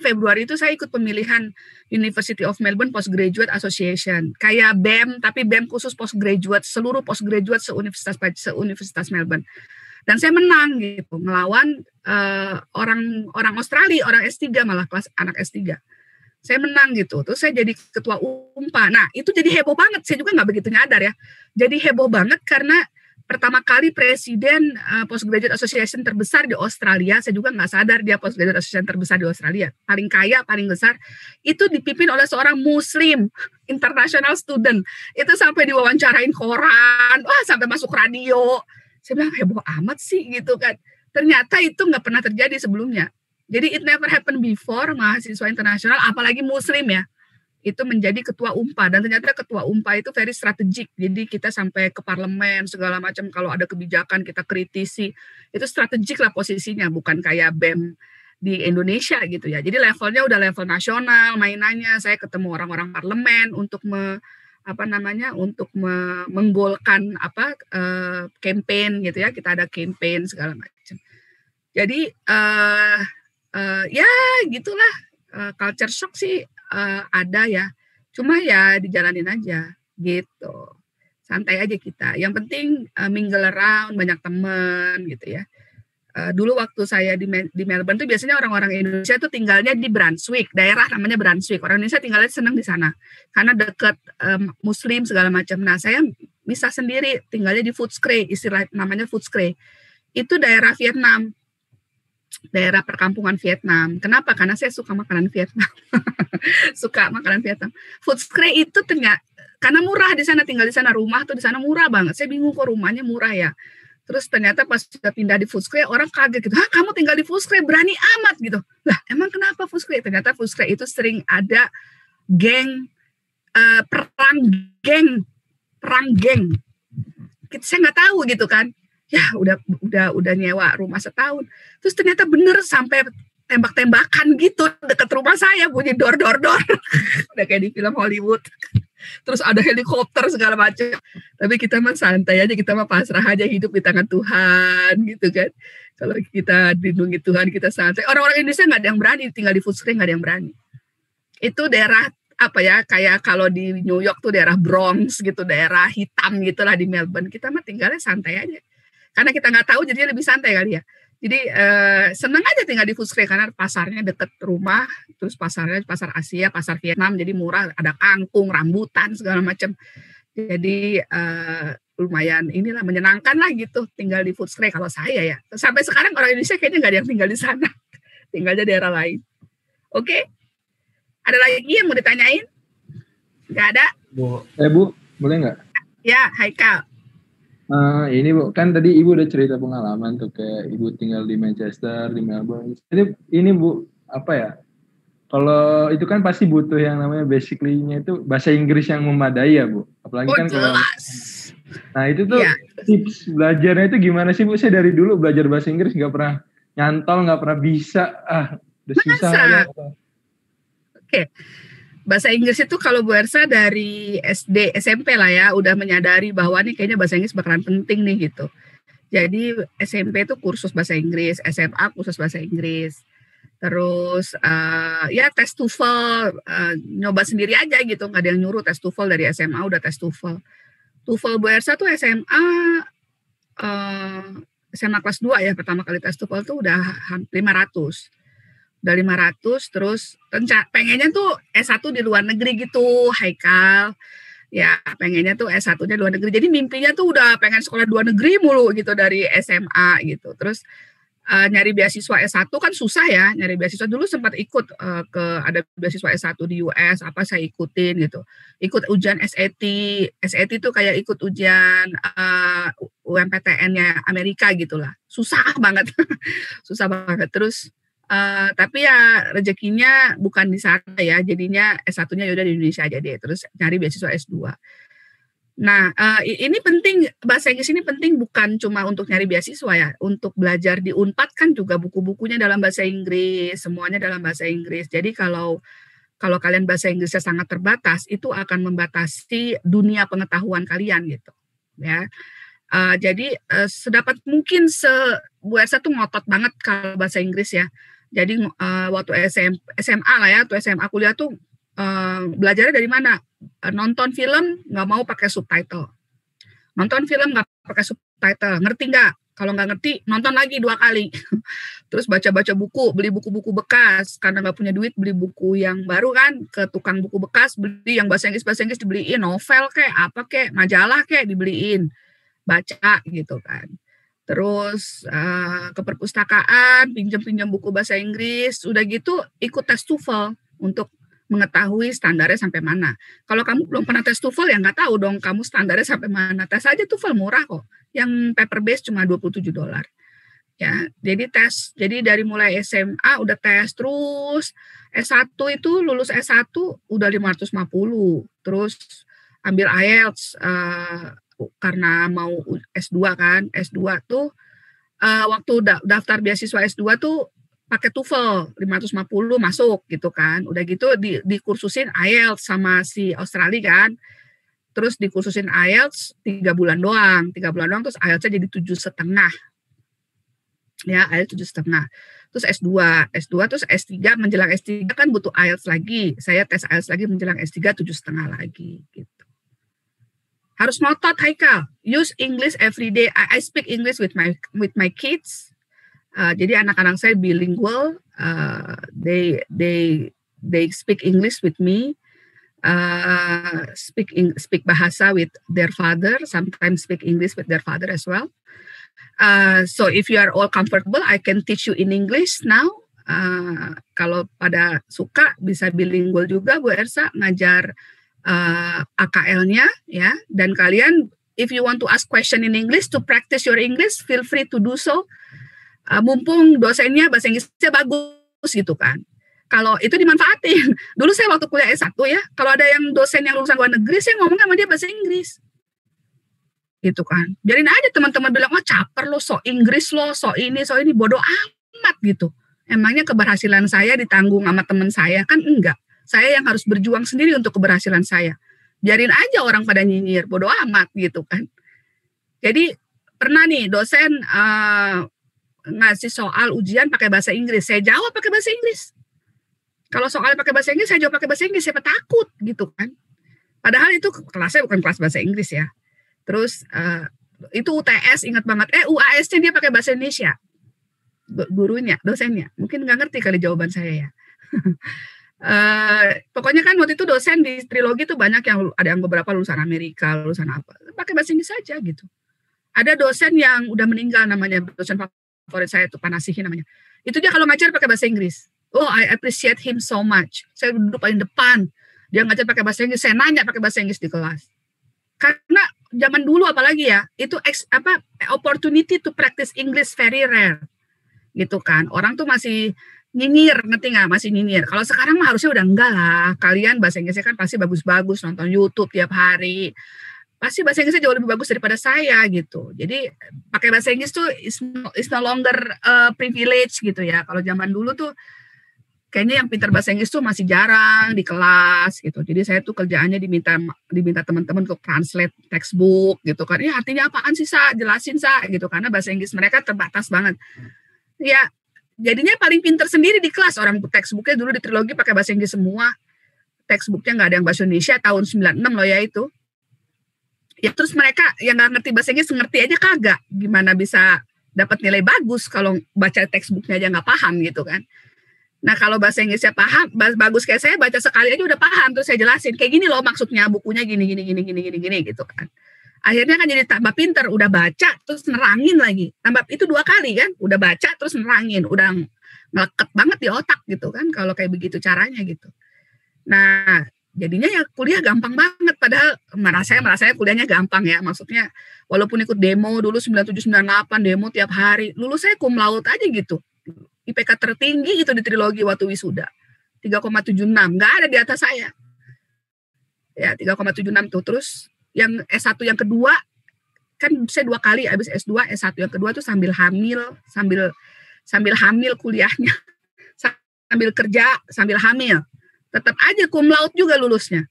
Februari itu saya ikut pemilihan University of Melbourne Postgraduate Association. Kayak BEM, tapi BEM khusus postgraduate, seluruh postgraduate se-Universitas Melbourne. Dan saya menang gitu, ngelawan orang Australia, orang S3 malah kelas anak S3. saya menang gitu. Terus saya jadi ketua UMPA. Nah, itu jadi heboh banget. Saya juga nggak begitu nyadar ya. Jadi heboh banget karena pertama kali presiden Postgraduate Association terbesar di Australia, saya juga nggak sadar dia Postgraduate Association terbesar di Australia, paling kaya, paling besar, itu dipimpin oleh seorang Muslim, international student. Itu sampai diwawancarain koran, wah sampai masuk radio. Saya bilang heboh amat sih gitu kan. Ternyata itu nggak pernah terjadi sebelumnya. Jadi it never happened before mahasiswa internasional, apalagi Muslim ya, itu menjadi ketua UMPA. Dan ternyata ketua UMPA itu very strategik. Jadi kita sampai ke parlemen segala macam, kalau ada kebijakan kita kritisi. Itu strategik lah posisinya, bukan kayak BEM di Indonesia gitu ya. Jadi levelnya udah level nasional mainannya. Saya ketemu orang-orang parlemen untuk menggolkan campaign gitu ya. Kita ada campaign segala macam. Jadi ya gitulah, culture shock sih ada ya, cuma ya dijalanin aja gitu, santai aja kita. Yang penting mingle around, banyak temen gitu ya. Dulu waktu saya di Melbourne tuh biasanya orang-orang Indonesia tuh tinggalnya di Brunswick, daerah namanya Brunswick. Orang Indonesia tinggalnya senang di sana karena dekat Muslim segala macam. Nah saya bisa sendiri tinggalnya di Footscray, istilah namanya Footscray. Itu daerah Vietnam, daerah perkampungan Vietnam. Kenapa? Karena saya suka makanan Vietnam. Suka makanan Vietnam. Footscray itu ternyata karena murah di sana, tinggal di sana, rumah tuh di sana murah banget. Saya bingung kok rumahnya murah ya. Terus ternyata pas sudah pindah di Footscray, orang kaget gitu. "Hah, kamu tinggal di Footscray, berani amat gitu." Lah, emang kenapa Footscray? Ternyata Footscray itu sering ada perang geng. Saya nggak tahu gitu kan. Ya udah nyewa rumah setahun. Terus ternyata bener sampai tembak-tembakan gitu dekat rumah saya, bunyi dor. Udah kayak di film Hollywood. Terus ada helikopter segala macam. Tapi kita mah santai aja, kita mah pasrah aja, hidup di tangan Tuhan gitu kan. Kalau kita dilindungi Tuhan, kita santai. Orang-orang Indonesia nggak ada yang berani tinggal di Footscray, nggak ada yang berani. Itu daerah kayak kalau di New York tuh daerah Bronx gitu, daerah hitam gitulah di Melbourne. Kita mah tinggalnya santai aja. Karena kita nggak tahu jadinya lebih santai kali ya. Jadi seneng aja tinggal di Footscray karena pasarnya deket rumah, terus pasarnya pasar Asia, pasar Vietnam, jadi murah, ada kangkung, rambutan segala macam. Jadi lumayan inilah menyenangkan lah gitu tinggal di Footscray kalau saya ya. Sampai sekarang orang Indonesia kayaknya nggak ada yang tinggal di sana, tinggalnya daerah lain. Oke, ada lagi yang mau ditanyain? Nggak ada? Bu, boleh nggak? Ya, Haikal. Ini Bu, kan tadi Ibu udah cerita pengalaman tuh kayak Ibu tinggal di Manchester, di Melbourne. Jadi ini Bu, apa ya? Kalau itu kan pasti butuh yang namanya basically-nya itu bahasa Inggris yang memadai ya Bu. Apalagi kan kalau nah itu tuh tips belajarnya itu gimana sih Bu? Saya dari dulu belajar bahasa Inggris nggak pernah nyantol, nggak pernah bisa. Udah susah ya. Oke. Bahasa Inggris itu kalau Bu Ersa dari SD, SMP lah ya, udah menyadari bahwa nih kayaknya bahasa Inggris bakalan penting nih gitu. Jadi SMP itu kursus bahasa Inggris, SMA kursus bahasa Inggris. Terus ya tes TOEFL, nyoba sendiri aja gitu, nggak ada yang nyuruh. Tes TOEFL dari SMA udah tes TOEFL. TOEFL Bu Ersa tuh SMA kelas 2 ya, pertama kali tes TOEFL tuh udah 500. Udah 500, terus pengennya tuh S1 di luar negeri gitu, Haikal. Ya, pengennya tuh S1-nya luar negeri. Jadi mimpinya tuh udah pengen sekolah luar negeri mulu gitu dari SMA gitu. Terus nyari beasiswa S1 kan susah ya, nyari beasiswa. Dulu sempat ikut ada beasiswa S1 di US, saya ikutin gitu. Ikut ujian SAT. SAT itu kayak ikut ujian UMPTN-nya Amerika gitulah. Susah banget. Susah banget. Terus tapi ya rezekinya bukan di sana ya, jadinya S1-nya yaudah di Indonesia aja deh, terus nyari beasiswa S2. Nah, ini penting, bahasa Inggris ini penting bukan cuma untuk nyari beasiswa ya, untuk belajar di Unpad kan juga buku-bukunya dalam bahasa Inggris, semuanya dalam bahasa Inggris. Jadi kalau kalian bahasa Inggrisnya sangat terbatas, itu akan membatasi dunia pengetahuan kalian gitu, ya. Jadi sedapat mungkin Bu Ersa tuh ngotot banget kalau bahasa Inggris ya. Jadi waktu SMA lah ya, waktu SMA kuliah tuh belajarnya dari mana? Nonton film nggak mau pakai subtitle. Nonton film nggak pakai subtitle. Ngerti nggak? Kalau nggak ngerti, nonton lagi 2 kali. Terus baca-baca buku, beli buku-buku bekas. Karena nggak punya duit, beli buku yang baru kan. Ke tukang buku bekas, beli yang bahasa Inggris dibeliin. Novel kayak, apa kayak, majalah kayak dibeliin. Baca gitu kan. Terus ke perpustakaan, pinjam-pinjam buku bahasa Inggris. Udah gitu, ikut tes TOEFL untuk mengetahui standarnya sampai mana. Kalau kamu belum pernah tes TOEFL, ya nggak tahu dong kamu standarnya sampai mana. Tes aja TOEFL murah kok. Yang paper base cuma $27. Ya, jadi dari mulai SMA udah tes, terus S1 itu lulus S1 udah 550. Terus ambil IELTS karena mau S2 kan. S2 tuh waktu daftar beasiswa S2 tuh pakai TOEFL 550 masuk gitu kan. Udah gitu dikursusin IELTS sama si Australia kan. Terus dikursusin IELTS 3 bulan doang. 3 bulan doang terus IELTS-nya jadi 7,5. Ya, IELTS 7,5. Terus S2 terus S3 menjelang S3 kan butuh IELTS lagi. Saya tes IELTS lagi menjelang S3 7,5 lagi gitu. Harus ngotot Haikal. Use English every day. I speak English with my kids. Jadi anak-anak saya bilingual. They speak English with me. Speak bahasa with their father, sometimes speak English with their father as well. So if you are all comfortable, I can teach you in English now. Kalau pada suka bisa bilingual juga Bu Ersa ngajar AKL-nya ya. Dan kalian if you want to ask question in English to practice your English, feel free to do so. Mumpung dosennya bahasa Inggrisnya bagus gitu kan. Kalau itu dimanfaatin. Dulu saya waktu kuliah S1 ya, kalau ada yang dosen yang lulusan luar negeri, saya ngomong sama dia bahasa Inggris. Gitu kan. Biarin aja teman-teman bilang, oh caper lo, so Inggris lo, so ini, bodoh amat gitu. Emangnya keberhasilan saya ditanggung sama teman saya? Kan enggak. Saya yang harus berjuang sendiri untuk keberhasilan saya. Biarin aja orang pada nyinyir, bodoh amat gitu kan. Jadi pernah nih dosen ngasih soal ujian pakai bahasa Inggris. Saya jawab pakai bahasa Inggris. Kalau soalnya pakai bahasa Inggris, saya jawab pakai bahasa Inggris, siapa takut gitu kan. Padahal itu kelasnya bukan kelas bahasa Inggris ya. Terus itu UTS, ingat banget. UAS-nya dia pakai bahasa Indonesia. Gurunya, dosennya. Mungkin nggak ngerti kali jawaban saya ya. Pokoknya kan waktu itu dosen di trilogi itu banyak yang, ada yang beberapa lulusan Amerika, lulusan apa. Pakai bahasa Inggris saja gitu. Ada dosen yang udah meninggal namanya, dosen favorit saya itu Panasihi namanya. Itu dia kalau ngajar pakai bahasa Inggris. Oh, I appreciate him so much. Saya duduk paling depan. Dia ngajar pakai bahasa Inggris. Saya nanya pakai bahasa Inggris di kelas. Karena zaman dulu apalagi ya, itu opportunity to practice English very rare. Gitu kan. Orang tuh masih nyinyir, ngerti nggak? Masih nyinyir. Kalau sekarang mah harusnya udah enggak lah. Kalian bahasa Inggrisnya kan pasti bagus-bagus, nonton YouTube tiap hari. Pasti bahasa Inggrisnya jauh lebih bagus daripada saya gitu. Jadi pakai bahasa Inggris tuh is no longer privilege gitu ya. Kalau zaman dulu tuh kayaknya yang pintar bahasa Inggris tuh masih jarang di kelas gitu. Jadi saya tuh kerjaannya diminta teman-teman untuk translate textbook gitu kan. Ini artinya apaan sih Sa? Jelasin Sa gitu. Karena bahasa Inggris mereka terbatas banget. Ya jadinya paling pintar sendiri di kelas. Orang textbooknya dulu di trilogi pakai bahasa Inggris semua. Textbooknya nggak ada yang bahasa Indonesia tahun 96 loh ya itu. Ya terus mereka yang nggak ngerti bahasa Inggris ngerti aja kagak. Gimana bisa dapat nilai bagus kalau baca textbooknya aja nggak paham gitu kan. Nah kalau bahasa Inggrisnya paham, bagus kayak saya baca sekali aja udah paham, terus saya jelasin kayak gini loh maksudnya bukunya gini gitu kan. Akhirnya kan jadi tambah pinter, udah baca terus nerangin lagi. Tambah itu 2 kali kan, udah baca terus nerangin, udah ngeket banget di otak gitu kan kalau kayak begitu caranya gitu. Nah jadinya ya kuliah gampang banget, padahal merasanya kuliahnya gampang ya. Maksudnya walaupun ikut demo dulu 9798 demo tiap hari, lulus saya cum laude aja gitu. IPK tertinggi itu di trilogi waktu wisuda 3,76, nggak ada di atas saya ya 3,76 tuh. Terus yang S1 yang kedua kan saya 2 kali habis S2, S1 yang kedua tuh sambil hamil kuliahnya, sambil kerja sambil hamil, tetap aja cum laude juga lulusnya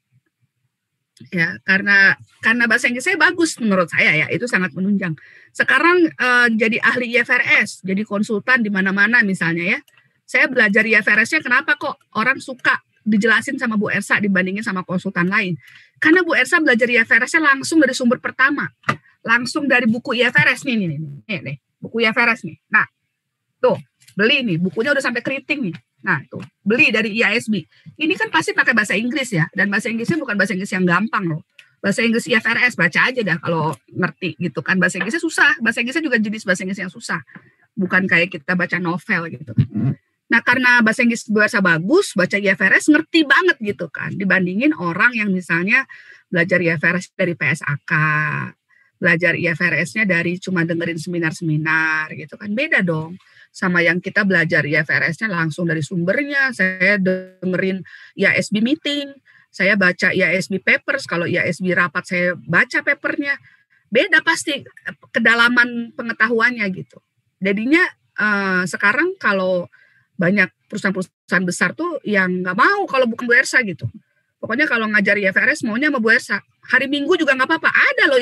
ya, karena bahasa Inggris saya bagus menurut saya ya, itu sangat menunjang. Sekarang jadi ahli IFRS, jadi konsultan di mana-mana misalnya ya. Saya belajar IFRS-nya kenapa kok orang suka dijelasin sama Bu Ersa dibandingin sama konsultan lain. Karena Bu Ersa belajar IFRS-nya langsung dari sumber pertama. Langsung dari buku IFRS nih. buku IFRS nih. Nah, tuh, beli nih, bukunya udah sampai keriting nih. Nah, tuh, beli dari IASB. Ini kan pasti pakai bahasa Inggris ya, dan bahasa Inggrisnya bukan bahasa Inggris yang gampang loh. Bahasa Inggris IFRS, baca aja dah kalau ngerti gitu kan. Bahasa Inggrisnya susah, bahasa Inggrisnya juga jenis bahasa Inggris yang susah. Bukan kayak kita baca novel gitu. Nah, karena bahasa Inggris bahasa bagus, baca IFRS ngerti banget gitu kan. Dibandingin orang yang misalnya belajar IFRS dari PSAK, belajar IFRS-nya dari cuma dengerin seminar-seminar gitu kan. Beda dong sama yang kita belajar IFRS-nya langsung dari sumbernya. Saya dengerin IASB meeting, saya baca IASB papers, kalau IASB rapat saya baca papernya. Beda pasti kedalaman pengetahuannya gitu. Jadinya sekarang kalau banyak perusahaan-perusahaan besar tuh yang nggak mau kalau bukan Bu Ersa gitu. Pokoknya kalau ngajar IFRS maunya sama Bu Ersa. Hari Minggu juga nggak apa-apa. Ada loh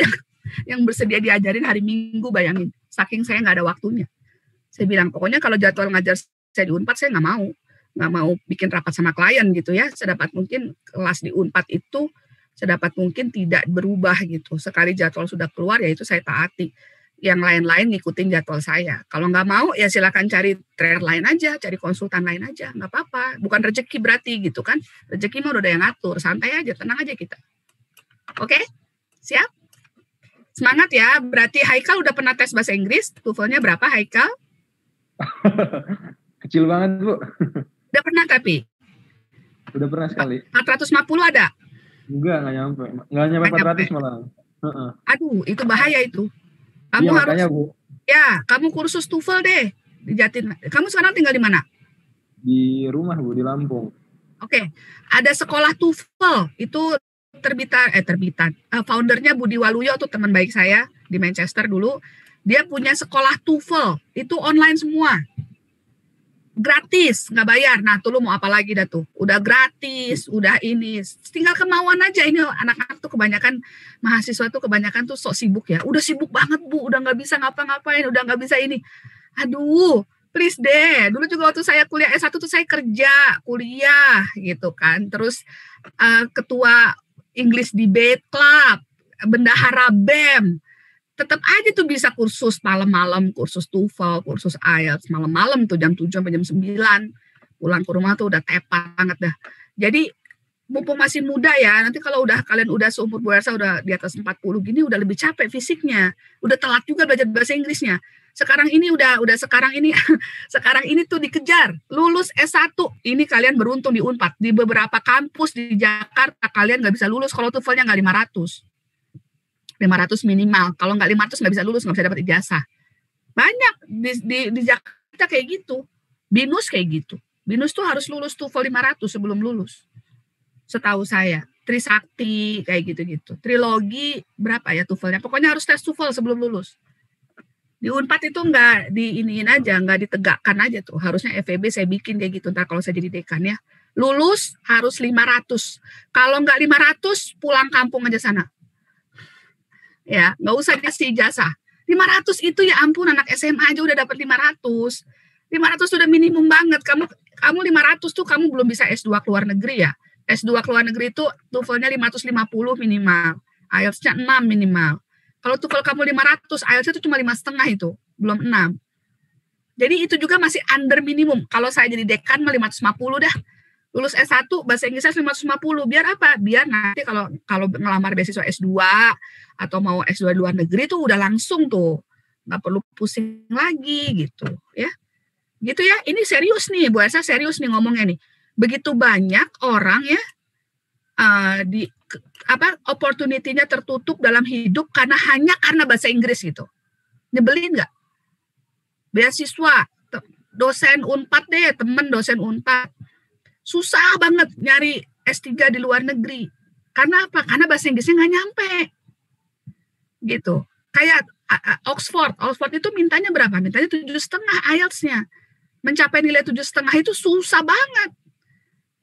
yang bersedia diajarin hari Minggu, bayangin. Saking saya nggak ada waktunya. Saya bilang, pokoknya kalau jadwal ngajar saya di Unpad, saya nggak mau. Nggak mau bikin rapat sama klien gitu ya. Sedapat mungkin kelas di Unpad itu, sedapat mungkin tidak berubah gitu. Sekali jadwal sudah keluar, ya itu saya taati. Yang lain-lain ngikutin jadwal saya. Kalau nggak mau, ya silakan cari trainer lain aja, cari konsultan lain aja. Nggak apa-apa. Bukan rezeki berarti gitu kan. Rezeki mah udah ada yang ngatur. Santai aja, tenang aja kita. Oke? Siap? Semangat ya. Berarti Haikal udah pernah tes bahasa Inggris. TOEFL-nya berapa Haikal? Kecil banget, Bu. Udah pernah tapi? Udah pernah sekali. 450 ada? Enggak nyampe. Enggak nyampe 400 malah. Aduh, itu bahaya itu. Kamu iya, harus, makanya, Bu. Ya, kamu kursus TOEFL deh di Jatin. Kamu sekarang tinggal di mana? Di rumah, Bu, di Lampung. Oke, ada sekolah TOEFL. Itu terbitan. Foundernya Budi Waluyo tuh teman baik saya di Manchester dulu. Dia punya sekolah TOEFL. Itu online semua. Gratis, nggak bayar. Nah, tuh lu mau apa lagi dah tuh? Udah gratis, udah ini. Tinggal kemauan aja. Ini anak-anak tuh kebanyakan, mahasiswa tuh kebanyakan tuh sok sibuk ya. Udah sibuk banget, Bu. Udah nggak bisa ngapa-ngapain. Udah nggak bisa ini. Aduh, please deh. Dulu juga waktu saya kuliah S1 tuh saya kerja, kuliah gitu kan. Terus ketua English Debate Club, bendahara BEM. Tetap aja tuh bisa kursus malam-malam, kursus TOEFL, kursus IELTS malam-malam tuh jam 7 sampai jam 9. Pulang ke rumah tuh udah tepat banget dah. Jadi mumpung masih muda ya, nanti kalau kalian udah seumur Bu Ersa udah di atas 40 gini udah lebih capek fisiknya. Udah telat juga belajar bahasa Inggrisnya. Sekarang ini sekarang ini tuh dikejar. Lulus S1. Ini kalian beruntung di Unpad. Di beberapa kampus di Jakarta kalian nggak bisa lulus kalau TOEFL-nya nggak 500 minimal. Kalau nggak 500 nggak bisa lulus, nggak bisa dapat ijazah. Banyak di Jakarta kayak gitu. BINUS kayak gitu. BINUS tuh harus lulus TOEFL 500 sebelum lulus. Setahu saya. Trisakti kayak gitu-gitu. Trilogi berapa ya TOEFL-nya? Pokoknya harus tes TOEFL sebelum lulus. Di Unpad itu nggak diiniin aja, nggak ditegakkan aja tuh. Harusnya FEB saya bikin kayak gitu. Ntar kalau saya jadi dekan ya. Lulus harus 500. Kalau nggak 500, pulang kampung aja sana. Ya, nggak usah kasih ijazah. 500 itu ya ampun, anak SMA aja udah dapat 500. 500 sudah minimum banget. Kamu 500 tuh kamu belum bisa S2 ke luar negeri ya. S2 ke luar negeri itu TOEFL-nya 550 minimal. IELTS-nya 6 minimal. Kalau TOEFL kamu 500, IELTS itu cuma 5,5 itu, belum 6. Jadi itu juga masih under minimum. Kalau saya jadi dekan mah 550 dah. Lulus S1 bahasa Inggrisnya 550. Biar apa? Biar nanti kalau ngelamar beasiswa S2 atau mau S2 luar negeri tuh udah langsung tuh. Nggak perlu pusing lagi gitu ya. Gitu ya. Ini serius nih, Bu Ersa serius nih ngomongnya nih. Begitu banyak orang ya opportunity-nya tertutup dalam hidup karena bahasa Inggris gitu. Nyebelin nggak? Beasiswa, dosen Unpad deh, temen dosen Unpad. Susah banget nyari S3 di luar negeri. Karena apa? Karena bahasa Inggrisnya nggak nyampe. Gitu. Kayak Oxford itu mintanya berapa? Mintanya 7,5 IELTS-nya. Mencapai nilai 7,5 itu susah banget.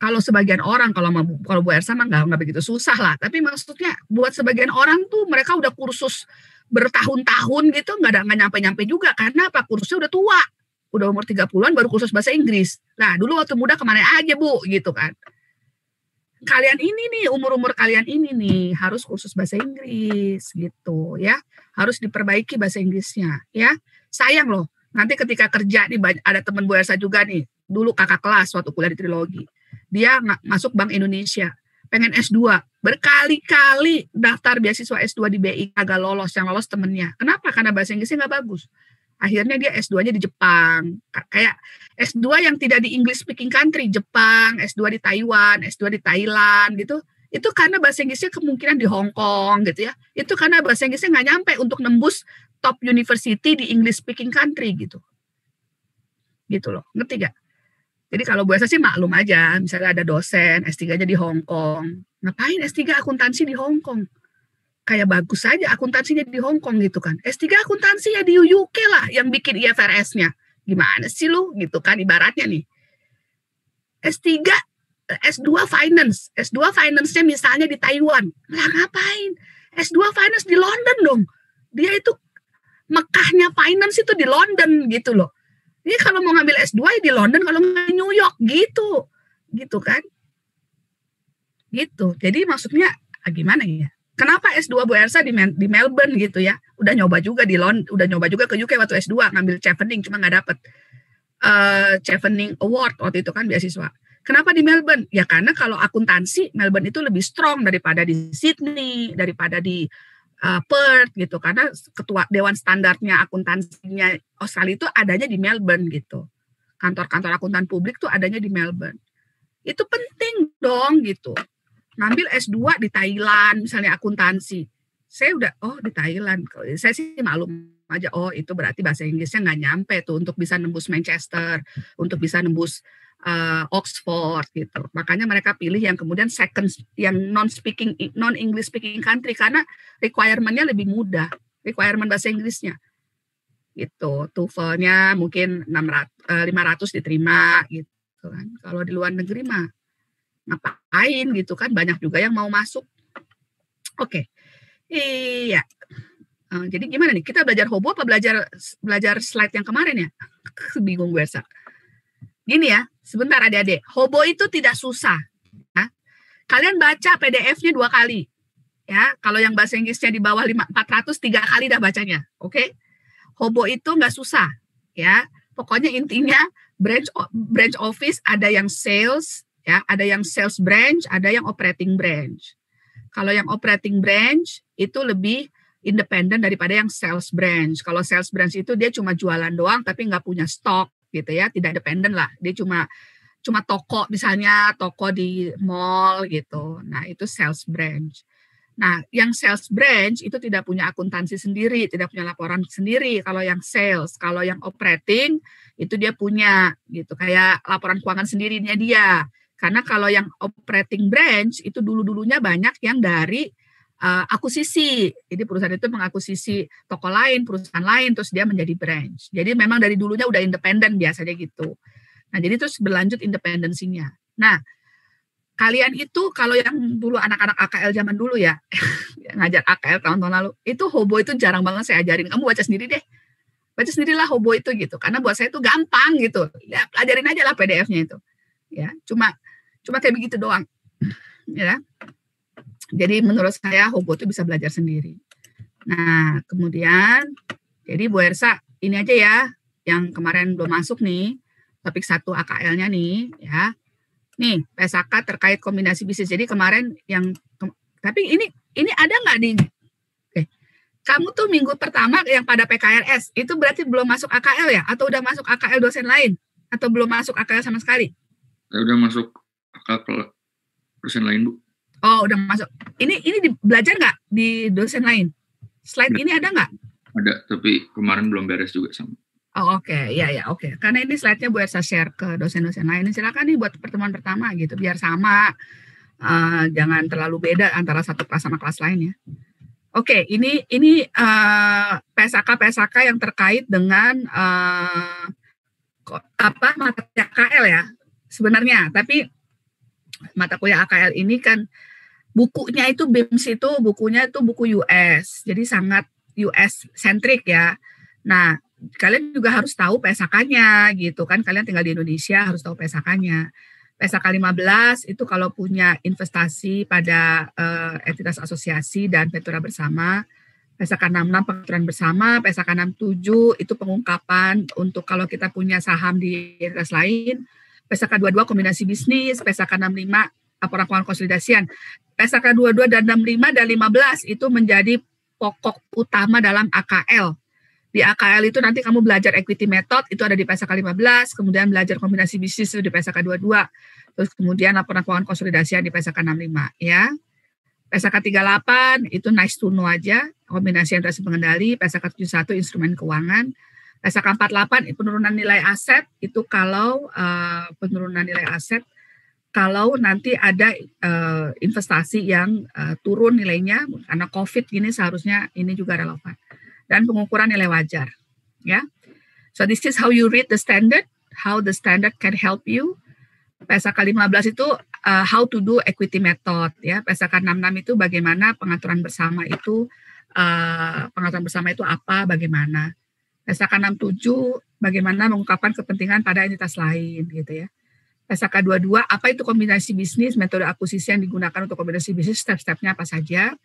Kalau sebagian orang, kalau Bu Ersa mah nggak begitu susah lah. Tapi maksudnya buat sebagian orang tuh mereka udah kursus bertahun-tahun gitu nggak nyampe-nyampe juga. Karena apa? Kursusnya udah tua. Udah umur 30-an baru kursus bahasa Inggris. Nah, dulu waktu muda kemana aja, Bu? Gitu kan. Kalian ini nih, umur-umur kalian ini nih, harus kursus bahasa Inggris, gitu ya. Harus diperbaiki bahasa Inggrisnya, ya. sayang loh. Nanti ketika kerja nih, ada teman Bu Elsa juga nih, dulu kakak kelas waktu kuliah di Trilogi. Dia masuk Bank Indonesia, pengen S2. Berkali-kali daftar beasiswa S2 di BI, agak lolos. Yang lolos temennya. Kenapa? Karena bahasa Inggrisnya nggak bagus. Akhirnya dia S2-nya di Jepang. Kayak S2 yang tidak di English speaking country, Jepang, S2 di Taiwan, S2 di Thailand gitu. Itu karena bahasa Inggrisnya kemungkinan di Hong Kong gitu ya. Itu karena bahasa Inggrisnya nggak nyampe untuk nembus top university di English speaking country gitu. Gitu loh, ngerti gak? Jadi kalau Bu Elsa sih maklum aja, misalnya ada dosen S3-nya di Hong Kong. Ngapain S3 akuntansi di Hong Kong? Kayak bagus aja akuntansinya di Hong Kong gitu kan. S3 akuntansi ya di UK lah yang bikin IFRS-nya. Gimana sih lu gitu kan ibaratnya nih. S3 S2 finance. S2 finance-nya misalnya di Taiwan. Lah ngapain? S2 finance di London dong. Dia itu Mekahnya finance itu di London gitu loh. Ini kalau mau ngambil S2 ya di London, kalau nggak di New York gitu. Gitu kan. Gitu. Jadi maksudnya gimana ya? Kenapa S2 Bu Elsa di Melbourne gitu ya? Udah nyoba juga di London, udah nyoba juga ke UK waktu S2 ngambil Chevening cuma nggak dapet Chevening Award waktu itu kan beasiswa. Kenapa di Melbourne? Ya karena kalau akuntansi Melbourne itu lebih strong daripada di Sydney, daripada di Perth gitu. Karena ketua Dewan Standarnya akuntansinya Australia itu adanya di Melbourne gitu. Kantor-kantor akuntan publik tuh adanya di Melbourne. Itu penting dong gitu. Ngambil S2 di Thailand misalnya akuntansi. Saya udah, di Thailand. Saya sih maklum aja, itu berarti bahasa Inggrisnya nggak nyampe tuh untuk bisa nembus Manchester, untuk bisa nembus Oxford gitu. Makanya mereka pilih yang kemudian second, yang non-English speaking country karena requirement-nya lebih mudah, requirement bahasa Inggrisnya. Gitu. TOEFL-nya mungkin 500 diterima gitu kan. Kalau di luar negeri mah ngapain gitu kan, banyak juga yang mau masuk. Oke. Iya. Jadi gimana nih? Kita belajar hobo apa belajar slide yang kemarin ya? Bingung gue, Sa. Gini ya, sebentar adik-adik. Hobo itu tidak susah. Ya. Kalian baca PDF-nya 2 kali. Ya, kalau yang bahasa Inggrisnya di bawah 400, 3 kali dah bacanya. Oke? Hobo itu nggak susah. Ya, pokoknya intinya branch office ada yang sales, ya, ada yang sales branch, ada yang operating branch. Kalau yang operating branch itu lebih independen daripada yang sales branch. Kalau sales branch itu dia cuma jualan doang tapi nggak punya stok gitu ya, tidak independen lah. Dia cuma toko misalnya, toko di mall gitu. Nah, itu sales branch. Nah, yang sales branch itu tidak punya akuntansi sendiri, tidak punya laporan sendiri kalau yang sales. Kalau yang operating itu dia punya gitu, kayak laporan keuangan sendirinya dia. Karena kalau yang operating branch itu dulu-dulunya banyak yang dari akuisisi. Jadi perusahaan itu mengakuisisi toko lain, perusahaan lain, terus dia menjadi branch. Jadi memang dari dulunya udah independen biasanya gitu. Nah, jadi terus berlanjut independensinya. Nah, kalian itu kalau yang dulu anak-anak AKL zaman dulu ya, ngajar AKL tahun-tahun lalu, itu hobo itu jarang banget saya ajarin. Kamu baca sendiri deh. Baca sendirilah hobo itu gitu. Karena buat saya itu gampang gitu. Ya, pelajarin aja lah PDF-nya itu. Ya, cuma kayak begitu doang. Ya. Jadi menurut saya hobo itu bisa belajar sendiri. Nah, kemudian jadi Bu Elsa ini aja ya yang kemarin belum masuk nih, topik 1 AKL-nya nih ya. Nih, PSAK terkait kombinasi bisnis. Jadi kemarin tapi ini ada nggak di kamu tuh minggu pertama yang pada PKRS itu berarti belum masuk AKL ya, atau udah masuk AKL dosen lain, atau belum masuk AKL sama sekali? Saya udah masuk AKL dosen lain, Bu. Oh, udah masuk. Ini belajar nggak di dosen lain? Slide ini ada nggak? Ada, tapi kemarin belum beres juga sama. Oh, oke. Ya, oke. Karena ini slide-nya buat saya share ke dosen-dosen lain. Silakan nih buat pertemuan pertama gitu, biar sama. Jangan terlalu beda antara satu kelas sama kelas lain ya. Oke, ini PSAK yang terkait dengan mata kuliah AKL ya sebenarnya. Tapi mata kuliah AKL ini kan bukunya itu BIMS itu bukunya itu buku US, jadi sangat US centric ya. Nah, kalian juga harus tahu PSAK-nya gitu kan. Kalian tinggal di Indonesia harus tahu PSAK-nya. PSAK 15 itu kalau punya investasi pada entitas asosiasi dan ventura bersama, PSAK 66 pengaturan bersama, PSAK 67 itu pengungkapan untuk kalau kita punya saham di entitas lain, PSAK 22 kombinasi bisnis, PSAK 65 laporan keuangan konsolidasian. PSAK 22 dan 65 dan 15 itu menjadi pokok utama dalam AKL. Di AKL itu nanti kamu belajar equity method, itu ada di PSAK 15, kemudian belajar kombinasi bisnis itu di PSAK 22, terus kemudian laporan keuangan konsolidasian di PSAK 65, ya. PSAK 38 itu nice to know aja, kombinasi entitas pengendali, PSAK 71 instrumen keuangan, PSAK 48 penurunan nilai aset, itu kalau penurunan nilai aset, kalau nanti ada investasi yang turun nilainya, karena COVID gini seharusnya ini juga relevan. Dan pengukuran nilai wajar, ya. So this is how you read the standard, how the standard can help you. PSAK 15 itu how to do equity method, ya. PSAK 66 itu bagaimana pengaturan bersama itu apa, bagaimana. PSAK 67 bagaimana mengungkapkan kepentingan pada entitas lain, gitu ya. PSAK 22 apa itu kombinasi bisnis, metode akuisisi yang digunakan untuk kombinasi bisnis, step-stepnya apa saja.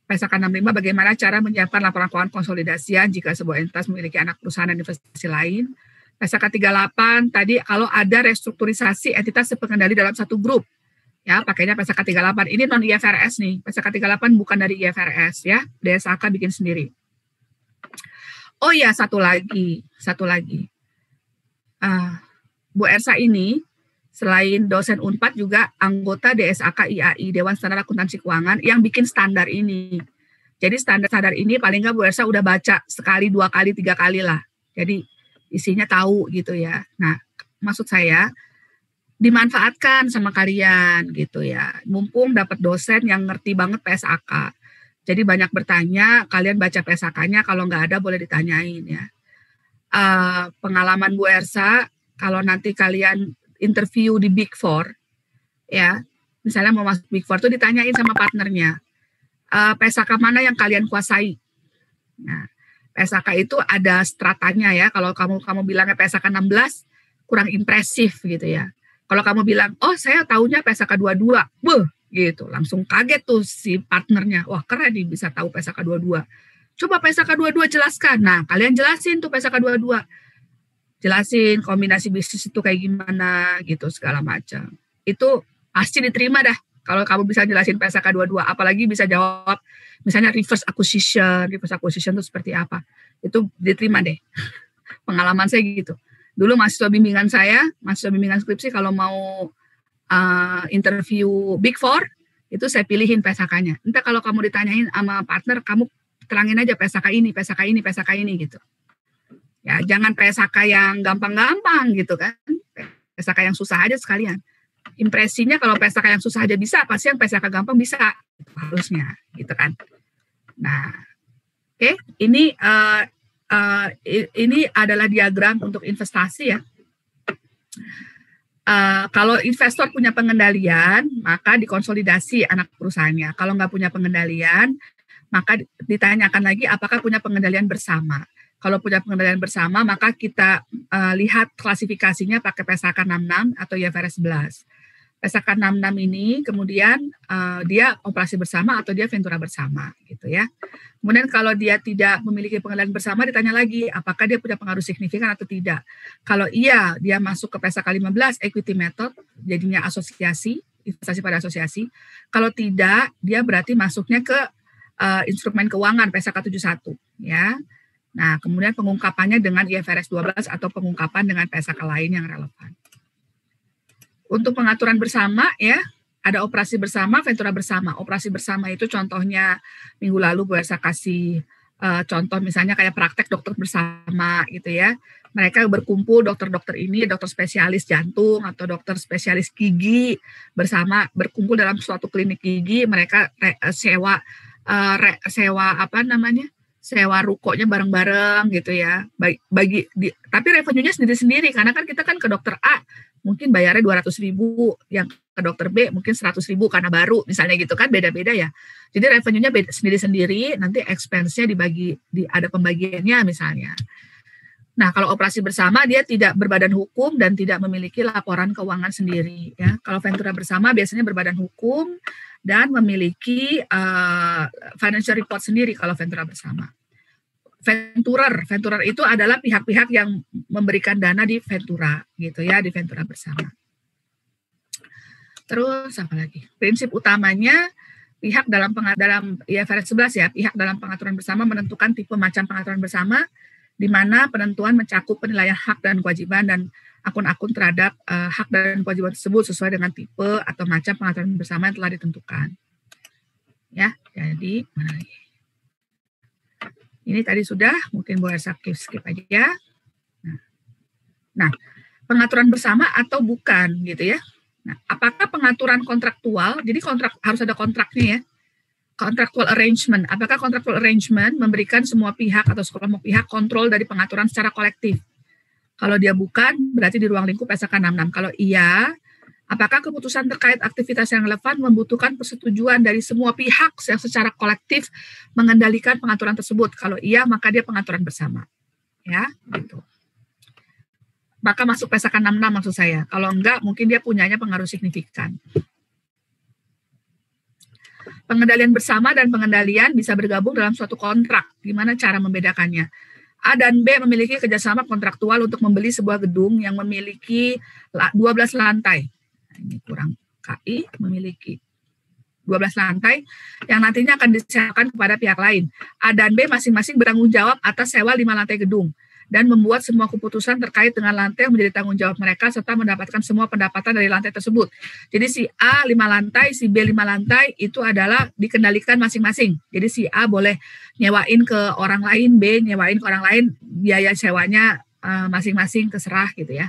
PSAK 65 bagaimana cara menyiapkan laporan keuangan konsolidasian jika sebuah entitas memiliki anak perusahaan dan investasi lain. PSAK 38 tadi kalau ada restrukturisasi entitas sepengendali dalam satu grup, ya pakainya PSAK 38. Ini non IFRS nih, PSAK 38 bukan dari IFRS, ya, DSAK bikin sendiri. Oh ya, satu lagi. Bu Ersa ini selain dosen Unpad juga anggota DSAK IAI, Dewan Standar Akuntansi Keuangan, yang bikin standar ini. Jadi standar ini paling nggak Bu Ersa udah baca sekali, 2 kali, 3 kali lah. Jadi isinya tahu gitu ya. Nah, maksud saya dimanfaatkan sama kalian gitu ya. Mumpung dapat dosen yang ngerti banget PSAK. Jadi banyak bertanya, kalian baca PSAK-nya, kalau nggak ada boleh ditanyain ya. Pengalaman Bu Ersa, kalau nanti kalian interview di Big Four, ya, misalnya mau masuk Big Four tuh ditanyain sama partnernya, PSAK mana yang kalian kuasai. Nah, PSAK itu ada stratanya ya. Kalau kamu bilangnya PSAK 16, kurang impresif gitu ya. Kalau kamu bilang, oh saya taunya PSAK 22, gitu, langsung kaget tuh si partnernya. Wah keren nih bisa tahu PSAK 22. Coba PSAK 22 jelaskan. Nah, kalian jelasin tuh PSAK 22. Jelasin kombinasi bisnis itu kayak gimana gitu segala macam. Itu pasti diterima dah kalau kamu bisa jelasin PSAK 22, apalagi bisa jawab misalnya reverse acquisition itu seperti apa. Itu diterima deh. Pengalaman saya gitu. Dulu mahasiswa bimbingan skripsi kalau mau interview Big Four itu saya pilihin PSAK-nya. Entah kalau kamu ditanyain sama partner, kamu terangin aja PSAK ini gitu. Ya, jangan PSAK yang gampang-gampang gitu kan. PSAK yang susah aja sekalian. Impresinya kalau PSAK yang susah aja bisa, pasti yang PSAK gampang bisa. Harusnya gitu kan. Nah, oke. Ini adalah diagram untuk investasi ya. Kalau investor punya pengendalian, maka dikonsolidasi anak perusahaannya. Kalau nggak punya pengendalian, maka ditanyakan lagi apakah punya pengendalian bersama. Kalau punya pengendalian bersama, maka kita lihat klasifikasinya pakai PSAK 66 atau IFRS 11. PSAK 66 ini kemudian dia operasi bersama atau dia ventura bersama, gitu ya. Kemudian kalau dia tidak memiliki pengendalian bersama, ditanya lagi apakah dia punya pengaruh signifikan atau tidak. Kalau iya, dia masuk ke PSAK 15, equity method, jadinya asosiasi, investasi pada asosiasi. Kalau tidak, dia berarti masuknya ke instrumen keuangan PSAK 71, ya. Nah, kemudian pengungkapannya dengan IFRS 12 atau pengungkapan dengan PSAK lain yang relevan. Untuk pengaturan bersama ya, ada operasi bersama, ventura bersama. Operasi bersama itu contohnya minggu lalu Bu Ersa kasih contoh misalnya kayak praktek dokter bersama gitu ya. Mereka berkumpul dokter-dokter ini, dokter spesialis jantung atau dokter spesialis gigi bersama berkumpul dalam suatu klinik gigi, mereka sewa rukonya bareng-bareng gitu ya. Tapi revenue-nya sendiri-sendiri karena kan kita kan ke dokter A mungkin bayarnya 200.000, yang ke dokter B mungkin 100.000 karena baru misalnya gitu kan, beda-beda ya. Jadi revenue-nya sendiri-sendiri, nanti expense-nya ada pembagiannya misalnya. Nah, kalau operasi bersama dia tidak berbadan hukum dan tidak memiliki laporan keuangan sendiri ya. Kalau ventura bersama biasanya berbadan hukum, dan memiliki financial report sendiri kalau Ventura bersama. Venturer itu adalah pihak-pihak yang memberikan dana di Ventura gitu ya, di Ventura bersama. Terus apa lagi? Prinsip utamanya pihak dalam IFRS 11 ya, pihak dalam pengaturan bersama menentukan tipe macam pengaturan bersama di mana penentuan mencakup penilaian hak dan kewajiban dan akun-akun terhadap hak dan kewajiban tersebut sesuai dengan tipe atau macam pengaturan bersama yang telah ditentukan. Ya, jadi mana lagi? Ini tadi sudah, mungkin boleh skip aja. Nah, pengaturan bersama atau bukan gitu ya. Nah, apakah pengaturan kontraktual, jadi kontrak harus ada kontraknya ya. Contractual arrangement, apakah contractual arrangement memberikan semua pihak atau sekelompok pihak kontrol dari pengaturan secara kolektif? Kalau dia bukan, berarti di ruang lingkup SK 66. Kalau iya, apakah keputusan terkait aktivitas yang relevan membutuhkan persetujuan dari semua pihak yang secara kolektif mengendalikan pengaturan tersebut? Kalau iya, maka dia pengaturan bersama. Ya, gitu. Maka masuk PSK 66 maksud saya. Kalau enggak, mungkin dia punyanya pengaruh signifikan. Pengendalian bersama dan pengendalian bisa bergabung dalam suatu kontrak. Gimana cara membedakannya? A dan B memiliki kerjasama kontraktual untuk membeli sebuah gedung yang memiliki 12 lantai. Ini kurang KI, memiliki 12 lantai yang nantinya akan disewakan kepada pihak lain. A dan B masing-masing bertanggung jawab atas sewa 5 lantai gedung dan membuat semua keputusan terkait dengan lantai yang menjadi tanggung jawab mereka serta mendapatkan semua pendapatan dari lantai tersebut. Jadi si A 5 lantai, si B 5 lantai itu adalah dikendalikan masing-masing. Jadi si A boleh nyewain ke orang lain, B nyewain ke orang lain, biaya sewanya masing-masing terserah gitu ya.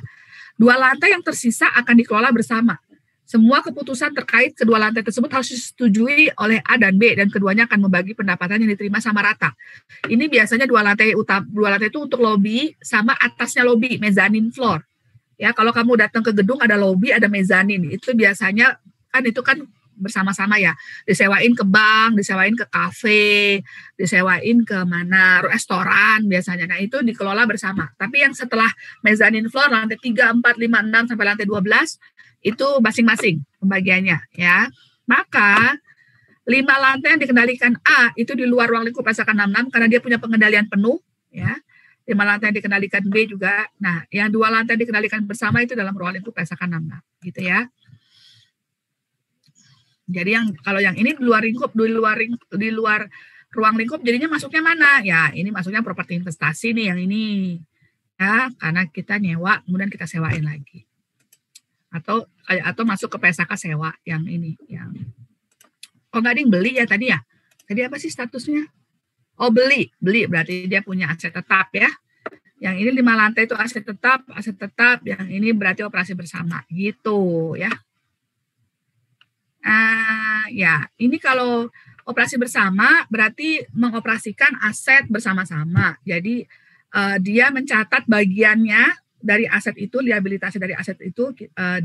2 lantai yang tersisa akan dikelola bersama. Semua keputusan terkait kedua lantai tersebut harus disetujui oleh A dan B dan keduanya akan membagi pendapatan yang diterima sama rata. Ini biasanya 2 lantai itu untuk lobi sama atasnya lobi, mezzanine floor. Ya, kalau kamu datang ke gedung ada lobi, ada mezzanine. Itu biasanya itu kan bersama-sama ya. Disewain ke bank, disewain ke kafe, disewain ke mana, restoran biasanya. Nah, itu dikelola bersama. Tapi yang setelah mezzanine floor lantai 3, 4, 5, 6 sampai lantai 12 itu masing-masing pembagiannya ya. Maka 5 lantai yang dikendalikan A itu di luar ruang lingkup PSK 66 karena dia punya pengendalian penuh ya. 5 lantai yang dikendalikan B juga. Nah, yang 2 lantai yang dikendalikan bersama itu dalam ruang lingkup PSK 66 gitu ya. Jadi kalau yang ini di luar ruang lingkup jadinya masuknya mana? Ya, ini masuknya properti investasi nih yang ini. Ya, karena kita nyewa kemudian kita sewain lagi. Atau masuk ke PSK sewa yang ini yang nggak ada yang beli ya tadi apa sih statusnya? Beli berarti dia punya aset tetap ya. Yang ini 5 lantai itu aset tetap, yang ini berarti operasi bersama gitu ya. Ya ini kalau operasi bersama berarti mengoperasikan aset bersama-sama. Jadi dia mencatat bagiannya dari aset itu, liabilitasnya dari aset itu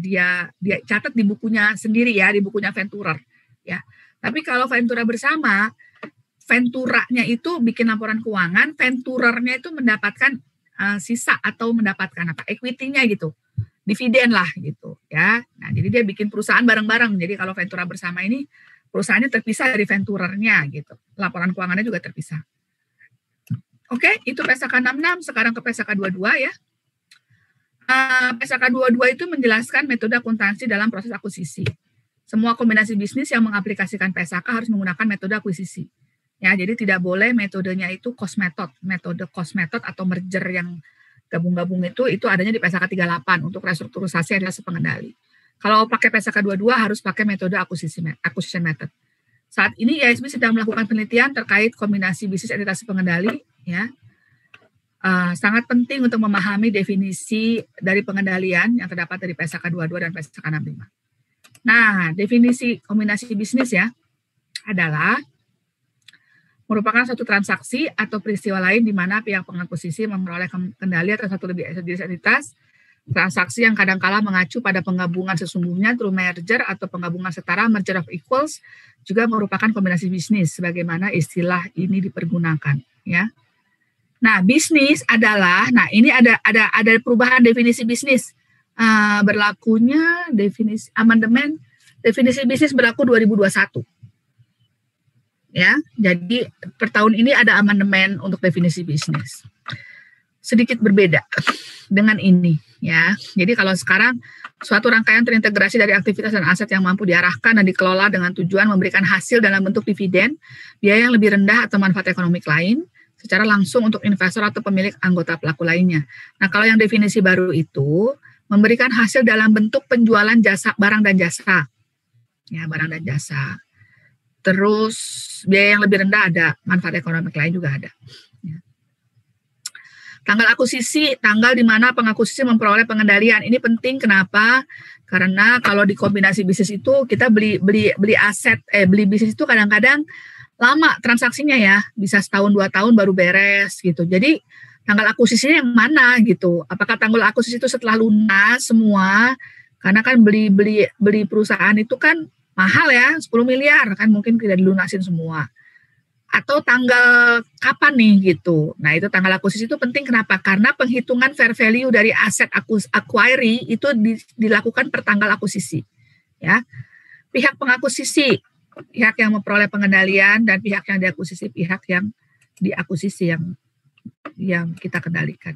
dia catat di bukunya sendiri ya, di bukunya Venturer ya. Tapi kalau Ventura bersama, Venturanya itu bikin laporan keuangan, Venturernya itu mendapatkan sisa atau mendapatkan equity-nya gitu. Dividen lah gitu ya. Nah, jadi dia bikin perusahaan bareng-bareng. Jadi kalau Ventura bersama ini perusahaannya terpisah dari Venturernya gitu. Laporan keuangannya juga terpisah. Oke, itu PSK 66, sekarang ke PSK 22 ya. PSK 22 itu menjelaskan metode akuntansi dalam proses akuisisi. Semua kombinasi bisnis yang mengaplikasikan PSK harus menggunakan metode akuisisi. Ya, jadi tidak boleh metodenya itu cost method. Metode cost method atau merger yang gabung-gabung itu adanya di PSK 38 untuk restrukturisasi entitas pengendali. Kalau pakai PSK 22 harus pakai metode acquisition method. Saat ini IASB sedang melakukan penelitian terkait kombinasi bisnis entitas pengendali ya. Sangat penting untuk memahami definisi dari pengendalian yang terdapat dari PSK 22 dan PSK 65. Nah, definisi kombinasi bisnis ya adalah merupakan suatu transaksi atau peristiwa lain di mana pihak pengakuisisi memperoleh kendali atas satu lebih jenis entitas. Transaksi yang kadangkala mengacu pada penggabungan sesungguhnya through merger atau penggabungan setara merger of equals juga merupakan kombinasi bisnis sebagaimana istilah ini dipergunakan ya. Nah, bisnis adalah, ini ada perubahan definisi bisnis. Berlakunya definisi amandemen Definisi bisnis berlaku 2021. Ya, jadi per tahun ini ada amandemen untuk definisi bisnis. Sedikit berbeda dengan ini, ya. Jadi kalau sekarang suatu rangkaian terintegrasi dari aktivitas dan aset yang mampu diarahkan dan dikelola dengan tujuan memberikan hasil dalam bentuk dividen, biaya yang lebih rendah atau manfaat ekonomik lain, secara langsung untuk investor atau pemilik anggota pelaku lainnya. Nah, kalau yang definisi baru itu memberikan hasil dalam bentuk penjualan jasa, barang dan jasa. Ya, barang dan jasa. Terus biaya yang lebih rendah ada, manfaat ekonomi lain juga ada. Ya. Tanggal akuisisi, tanggal di mana pengakuisisi memperoleh pengendalian. Ini penting kenapa? Karena kalau di kombinasi bisnis itu kita beli aset, beli bisnis itu kadang-kadang lama transaksinya ya, bisa setahun 2 tahun baru beres gitu. Jadi tanggal akuisisinya yang mana gitu? Apakah tanggal akuisisi itu setelah lunas semua? Karena kan beli perusahaan itu kan mahal ya, 10 miliar kan mungkin tidak dilunasin semua. Atau tanggal kapan nih gitu. Nah itu tanggal akuisisi itu penting kenapa? Karena penghitungan fair value dari aset acquiry itu dilakukan per tanggal akuisisi. Ya, pihak pengakuisisi, pihak yang memperoleh pengendalian, dan pihak yang diakuisisi, pihak yang diakuisisi yang kita kendalikan.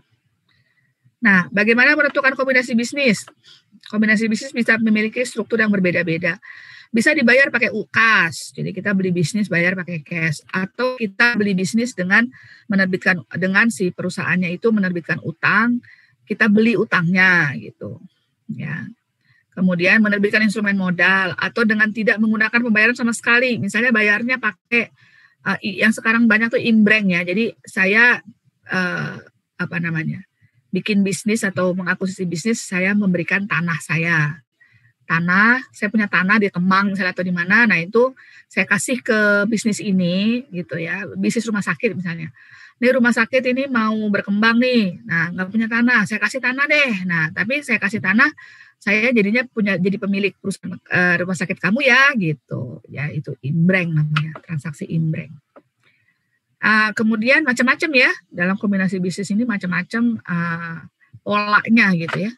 Nah, bagaimana menentukan kombinasi bisnis? Kombinasi bisnis bisa memiliki struktur yang berbeda-beda. Bisa dibayar pakai kas, jadi kita beli bisnis bayar pakai cash, atau kita beli bisnis dengan menerbitkan, dengan si perusahaannya itu menerbitkan utang, kita beli utangnya gitu, ya. Kemudian menerbitkan instrumen modal, atau dengan tidak menggunakan pembayaran sama sekali, misalnya bayarnya pakai yang sekarang banyak tuh imbreng ya, jadi saya bikin bisnis atau mengakuisisi bisnis, saya memberikan tanah saya punya tanah di Kemang misalnya atau di mana, nah itu saya kasih ke bisnis ini gitu ya, bisnis rumah sakit misalnya. Ini rumah sakit ini mau berkembang nih, nah nggak punya tanah, saya kasih tanah deh. Nah tapi saya kasih tanah, saya jadinya jadi pemilik perusahaan rumah sakit kamu ya gitu, ya itu imbreng namanya, transaksi imbreng. Kemudian macam-macam ya, dalam kombinasi bisnis ini macam-macam polanya gitu ya.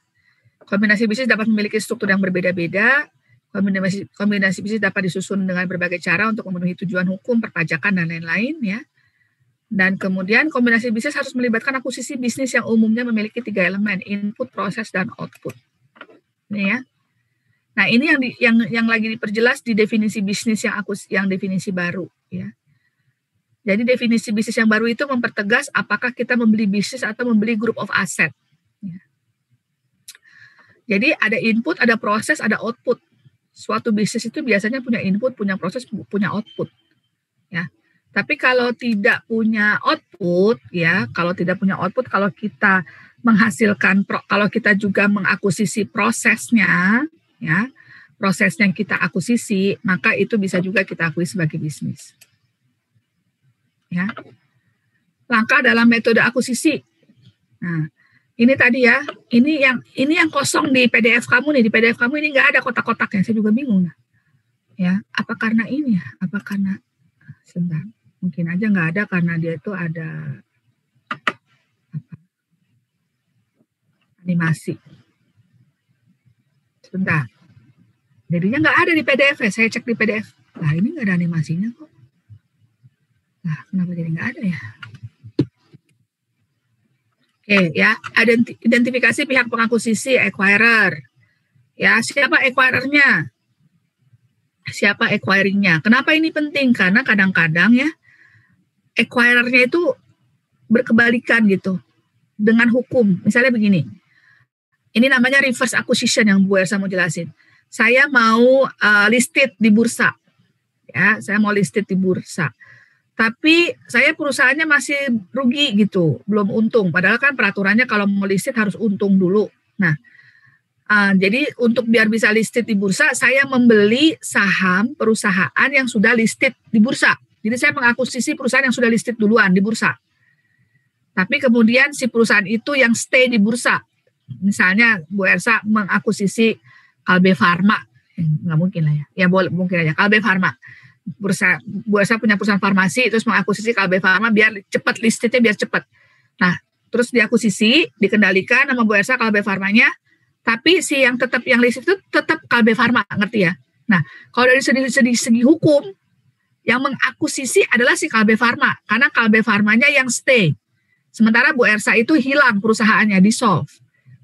Kombinasi bisnis dapat memiliki struktur yang berbeda-beda. Kombinasi bisnis dapat disusun dengan berbagai cara untuk memenuhi tujuan hukum, perpajakan, dan lain-lain ya. Dan kemudian kombinasi bisnis harus melibatkan akuisisi bisnis yang umumnya memiliki 3 elemen, input, proses, dan output. Ini ya. Nah ini yang lagi diperjelas di definisi bisnis yang definisi baru ya. Jadi definisi bisnis yang baru itu mempertegas apakah kita membeli bisnis atau membeli group of asset. Ya. Jadi ada input, ada proses, ada output. Suatu bisnis itu biasanya punya input, punya proses, punya output. Ya. Tapi kalau tidak punya output, ya, kalau kita menghasilkan, kalau kita juga mengakuisisi prosesnya, ya, proses yang kita akuisisi, maka itu bisa juga kita akui sebagai bisnis. Ya. Langkah dalam metode akuisisi. Nah, ini tadi ya, ini yang kosong di PDF kamu nih, di PDF kamu ini nggak ada kotak-kotaknya, saya juga bingung. Nah. Ya, apa karena ini ya? Apa karena sebentar, mungkin aja nggak ada karena dia itu ada animasi. Sebentar, jadinya nggak ada di PDF ya, saya cek di PDF. Nah ini nggak ada animasinya kok. Nah kenapa jadi nggak ada ya? Oke ya, identifikasi pihak pengakuisisi, acquirer. Ya, siapa acquirernya? Siapa acquiringnya? Kenapa ini penting? Karena kadang-kadang ya, acquirernya itu berkebalikan gitu dengan hukum. Misalnya begini, ini namanya reverse acquisition yang Bu Ersa mau jelasin. Saya mau listed di bursa, ya, saya mau listed di bursa. Tapi saya perusahaannya masih rugi gitu, belum untung. Padahal kan peraturannya kalau mau listed harus untung dulu. Nah, jadi untuk biar bisa listed di bursa, saya membeli saham perusahaan yang sudah listed di bursa. Jadi saya mengakuisisi perusahaan yang sudah listed duluan di bursa. Tapi kemudian si perusahaan itu yang stay di bursa. Misalnya Bu Ersa mengakuisisi Kalbe Farma, nggak mungkin lah ya. Ya boleh, mungkin aja Kalbe Farma. Bu Ersa punya perusahaan farmasi, terus mengakuisisi Kalbe Farma biar cepat listednya biar cepat. Nah, terus diakuisisi, dikendalikan sama Bu Ersa Kalbe Farmanya, tapi si yang tetap yang list itu tetap Kalbe Farma, ngerti ya? Nah, kalau dari segi hukum, yang mengakuisisi adalah si Kalbe Pharma, karena Kalbe Pharmanya yang stay. Sementara Bu Ersa itu hilang perusahaannya, dissolve.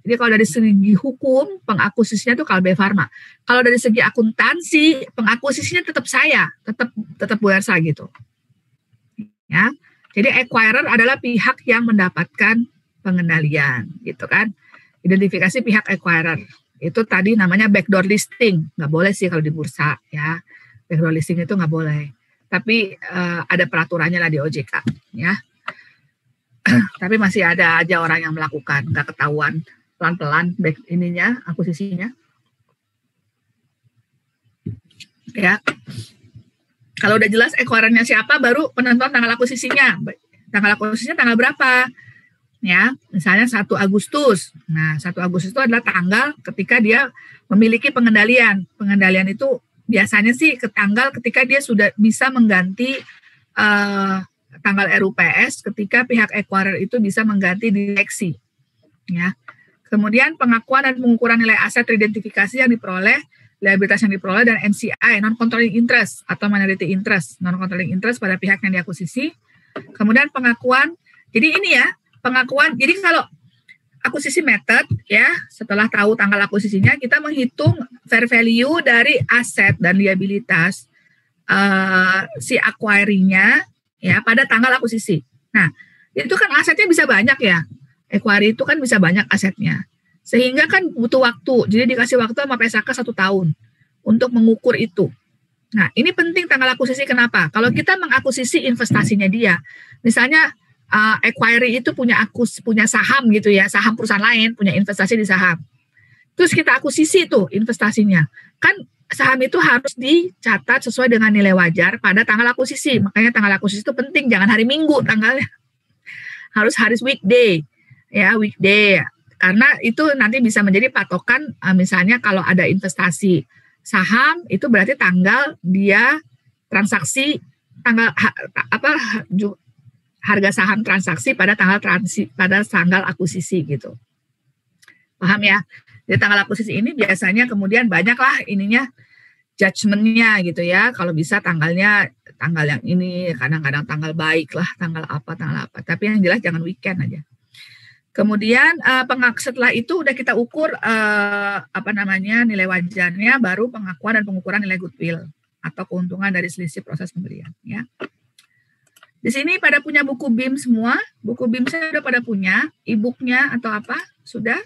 Jadi kalau dari segi hukum, pengakuisisinya itu Kalbe Pharma. Kalau dari segi akuntansi, pengakuisisinya tetap saya, tetap Bu Ersa gitu. Ya. Jadi acquirer adalah pihak yang mendapatkan pengendalian, gitu kan. Identifikasi pihak acquirer. Itu tadi namanya backdoor listing. Nggak boleh sih kalau di bursa, ya. Backdoor listing itu nggak boleh. Tapi ada peraturannya lah di OJK, ya. Tapi masih ada aja orang yang melakukan, nggak ketahuan, pelan-pelan back ininya, akuisisinya. Ya. Kalau udah jelas acquirer-nya siapa, baru penentuan tanggal akuisisinya. Tanggal akuisisinya tanggal berapa? Ya, misalnya 1 Agustus. Nah, 1 Agustus itu adalah tanggal ketika dia memiliki pengendalian. Pengendalian itu biasanya sih ke tanggal ketika dia sudah bisa mengganti tanggal RUPS ketika pihak acquirer itu bisa mengganti direksi. Ya. Kemudian pengakuan dan pengukuran nilai aset teridentifikasi yang diperoleh, liabilitas yang diperoleh, dan NCI, non-controlling interest atau minority interest, non-controlling interest pada pihak yang diakuisisi. Kemudian pengakuan, jadi ini ya, pengakuan, jadi kalau akuisisi method ya, setelah tahu tanggal akuisisinya, kita menghitung fair value dari aset dan liabilitas si acquiring-nya ya pada tanggal akuisisi. Nah, itu kan asetnya bisa banyak ya. Acquiring itu kan bisa banyak asetnya. Sehingga kan butuh waktu. Jadi dikasih waktu sama PSAK 1 tahun untuk mengukur itu. Nah, ini penting tanggal akuisisi kenapa? Kalau kita mengakuisisi investasinya dia, misalnya acquiring itu punya saham gitu ya, saham perusahaan lain, punya investasi di saham. Terus kita akuisisi tuh investasinya. Kan saham itu harus dicatat sesuai dengan nilai wajar pada tanggal akuisisi. Makanya tanggal akuisisi itu penting, jangan hari Minggu tanggalnya. Harus hari weekday. Ya, weekday. Karena itu nanti bisa menjadi patokan misalnya kalau ada investasi saham itu berarti tanggal dia transaksi harga saham transaksi pada tanggal akuisisi gitu. Paham ya? Jadi tanggal akuisisi ini biasanya kemudian banyaklah ininya judgement-nya gitu ya. Kalau bisa tanggal yang ini, kadang-kadang tanggal baik lah, tanggal apa. Tapi yang jelas jangan weekend aja. Kemudian setelah itu udah kita ukur nilai wajarnya, baru pengakuan dan pengukuran nilai goodwill atau keuntungan dari selisih proses pembelian ya. Di sini pada punya buku BIM semua. Buku BIM saya udah pada punya. E-booknya atau apa? Sudah?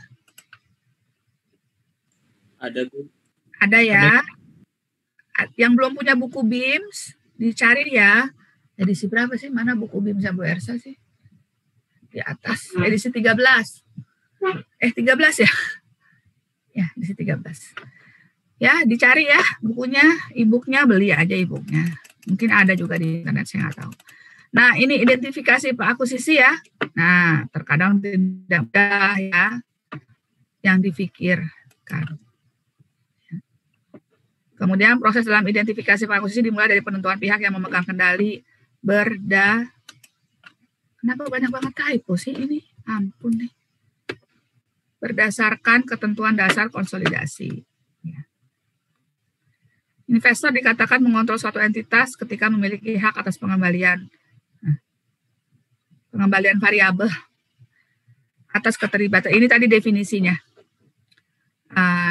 Ada, Bu. Ada ya. Yang belum punya buku BIM, dicari ya. Edisi berapa sih? Mana buku BIM Bu Ersa sih? Di atas. Edisi 13. 13 ya? Ya, edisi 13. Ya, dicari ya bukunya. E-booknya, beli aja e-booknya. Mungkin ada juga di internet, saya nggak tahu. Nah, ini identifikasi akuisisi ya. Nah, terkadang tidak mudah ya yang difikirkan. Kemudian proses dalam identifikasi akuisisi dimulai dari penentuan pihak yang memegang kendali Kenapa banyak banget typo sih ini? Ampun nih. Berdasarkan ketentuan dasar konsolidasi. Ya. Investor dikatakan mengontrol suatu entitas ketika memiliki hak atas pengembalian variabel atas keterlibatan. Ini tadi definisinya.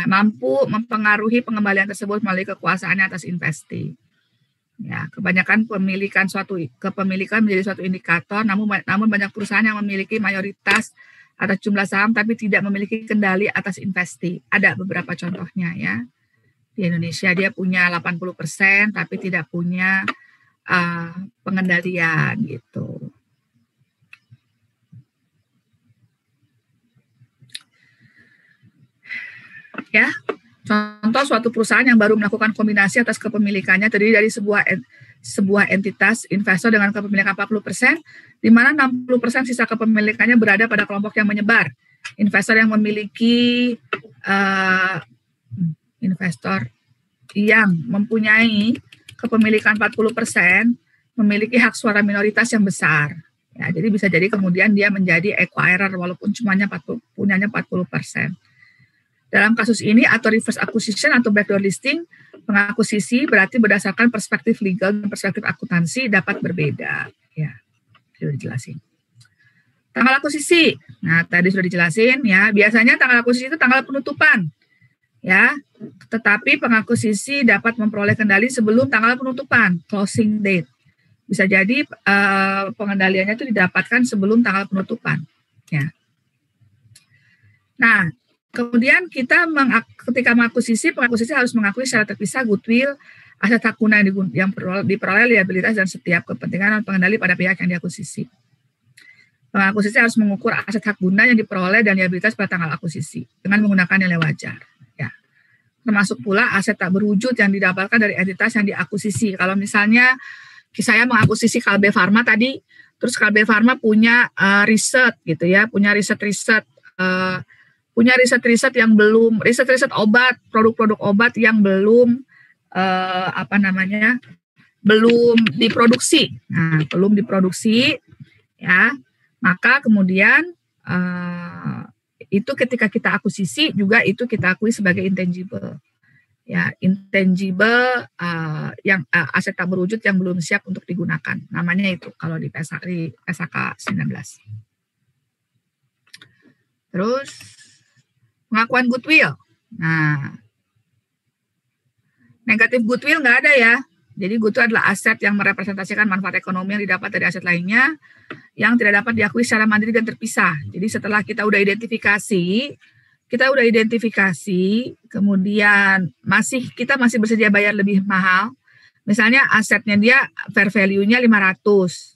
Mampu mempengaruhi pengembalian tersebut melalui kekuasaannya atas investasi. Ya, kebanyakan kepemilikan menjadi suatu indikator, namun banyak perusahaan yang memiliki mayoritas atas jumlah saham tapi tidak memiliki kendali atas investasi. Ada beberapa contohnya ya. Di Indonesia dia punya 80% tapi tidak punya pengendalian gitu. Ya, contoh suatu perusahaan yang baru melakukan kombinasi atas kepemilikannya terdiri dari sebuah entitas investor dengan kepemilikan 40%, di mana 60% sisa kepemilikannya berada pada kelompok yang menyebar. Investor yang memiliki investor yang mempunyai kepemilikan 40% memiliki hak suara minoritas yang besar. Ya, jadi bisa jadi kemudian dia menjadi acquirer walaupun punyanya 40%. Dalam kasus ini atau reverse acquisition atau backdoor listing, Pengakuisisi berarti berdasarkan perspektif legal dan perspektif akuntansi dapat berbeda. Ya, sudah dijelasin. Tanggal akuisisi. Nah, tadi sudah dijelasin ya. Biasanya tanggal akuisisi itu tanggal penutupan. Ya, tetapi pengakuisisi dapat memperoleh kendali sebelum tanggal penutupan, closing date. Bisa jadi pengendaliannya itu didapatkan sebelum tanggal penutupan. Ya. Nah, kemudian kita ketika pengakuisisi harus mengakui secara terpisah goodwill, aset hak guna yang diperoleh, liabilitas dan setiap kepentingan dan pengendali pada pihak yang diakuisisi. Pengakuisisi harus mengukur aset hak guna yang diperoleh dan liabilitas pada tanggal akuisisi dengan menggunakan nilai wajar. Ya. Termasuk pula aset tak berwujud yang didapatkan dari entitas yang diakuisisi. Kalau misalnya saya mengakuisisi Kalbe Farma tadi, terus Kalbe Farma punya riset gitu ya, punya riset yang belum, riset obat, produk-produk obat yang belum belum diproduksi. Nah, belum diproduksi ya, maka kemudian itu ketika kita akuisisi juga itu kita akui sebagai intangible. Ya, intangible yang aset tak berwujud yang belum siap untuk digunakan. Namanya itu kalau di PSAK 19. Terus pengakuan goodwill. Nah, negatif goodwill nggak ada ya. Jadi goodwill adalah aset yang merepresentasikan manfaat ekonomi yang didapat dari aset lainnya yang tidak dapat diakui secara mandiri dan terpisah. Jadi setelah kita udah identifikasi, kemudian kita masih bersedia bayar lebih mahal. Misalnya asetnya dia fair value-nya 500,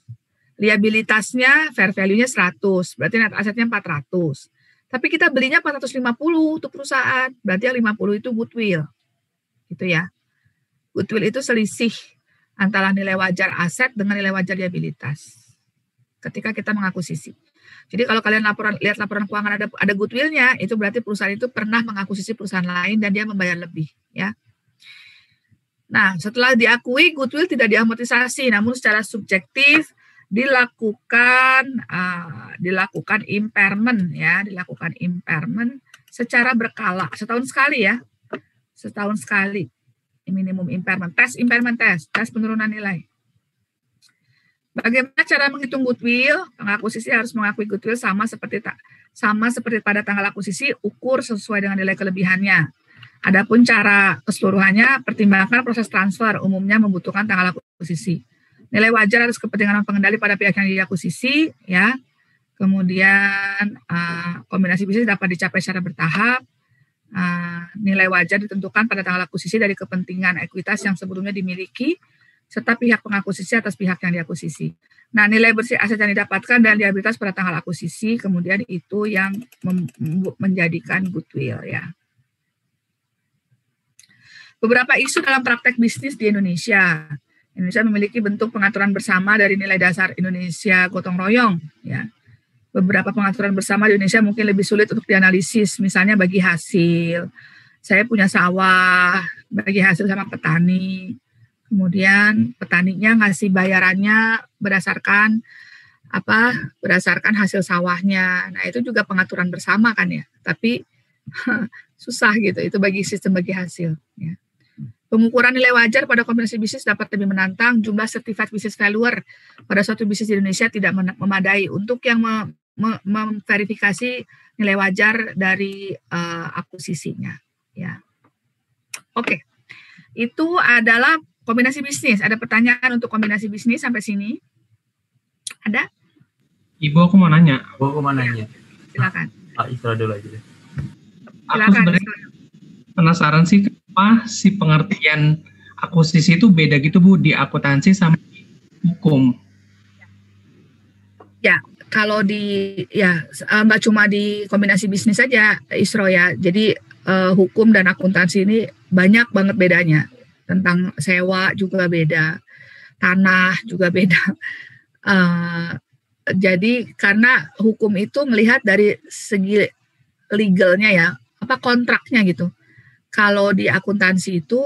liabilitasnya fair value-nya 100, berarti net asetnya 400. Tapi kita belinya 450 untuk perusahaan, berarti yang 50 itu goodwill. Gitu ya. Goodwill itu selisih antara nilai wajar aset dengan nilai wajar liabilitas ketika kita mengakuisisi. Jadi kalau kalian lihat laporan keuangan ada goodwill-nya, itu berarti perusahaan itu pernah mengakuisisi perusahaan lain dan dia membayar lebih, ya. Nah, setelah diakui, goodwill tidak diamortisasi, namun secara subjektif dilakukan impairment, ya, dilakukan impairment secara berkala, setahun sekali ya, setahun sekali, minimum impairment tes penurunan nilai. Bagaimana cara menghitung goodwill? Pengakuisisi harus mengakui goodwill sama seperti pada tanggal akuisisi, ukur sesuai dengan nilai kelebihannya. Adapun cara keseluruhannya, pertimbangkan proses transfer, umumnya membutuhkan tanggal akuisisi. Nilai wajar harus kepentingan pengendali pada pihak yang diakuisisi, ya. Kemudian kombinasi bisnis dapat dicapai secara bertahap. Nilai wajar ditentukan pada tanggal akuisisi dari kepentingan ekuitas yang sebelumnya dimiliki, serta pihak pengakuisisi atas pihak yang diakuisisi. Nah, nilai bersih aset yang didapatkan dan liabilitas pada tanggal akuisisi, kemudian itu yang menjadikan goodwill, ya. Beberapa isu dalam praktek bisnis di Indonesia. Indonesia memiliki bentuk pengaturan bersama dari nilai dasar Indonesia gotong royong, ya. Beberapa pengaturan bersama di Indonesia mungkin lebih sulit untuk dianalisis, misalnya bagi hasil. Saya punya sawah, bagi hasil sama petani. Kemudian petaninya ngasih bayarannya berdasarkan hasil sawahnya. Nah, itu juga pengaturan bersama kan ya. Tapi susah gitu, itu bagi sistem bagi hasil, ya. Pengukuran nilai wajar pada kombinasi bisnis dapat lebih menantang. Jumlah certified business valuer pada suatu bisnis di Indonesia tidak memadai untuk yang memverifikasi nilai wajar dari akuisisinya, ya. Oke. Itu adalah kombinasi bisnis. Ada pertanyaan untuk kombinasi bisnis sampai sini? Ada? Ibu, aku mau nanya. Silakan. Pak Isra dulu aja deh. Aku sebenarnya penasaran sih kenapa si pengertian akuisisi itu beda gitu Bu di akuntansi sama hukum. Ya, kalau nggak cuma di kombinasi bisnis saja, Isro ya. Jadi hukum dan akuntansi ini banyak banget bedanya. Tentang sewa juga beda, tanah juga beda. Jadi karena hukum itu melihat dari segi legalnya ya, kontraknya gitu. Kalau di akuntansi itu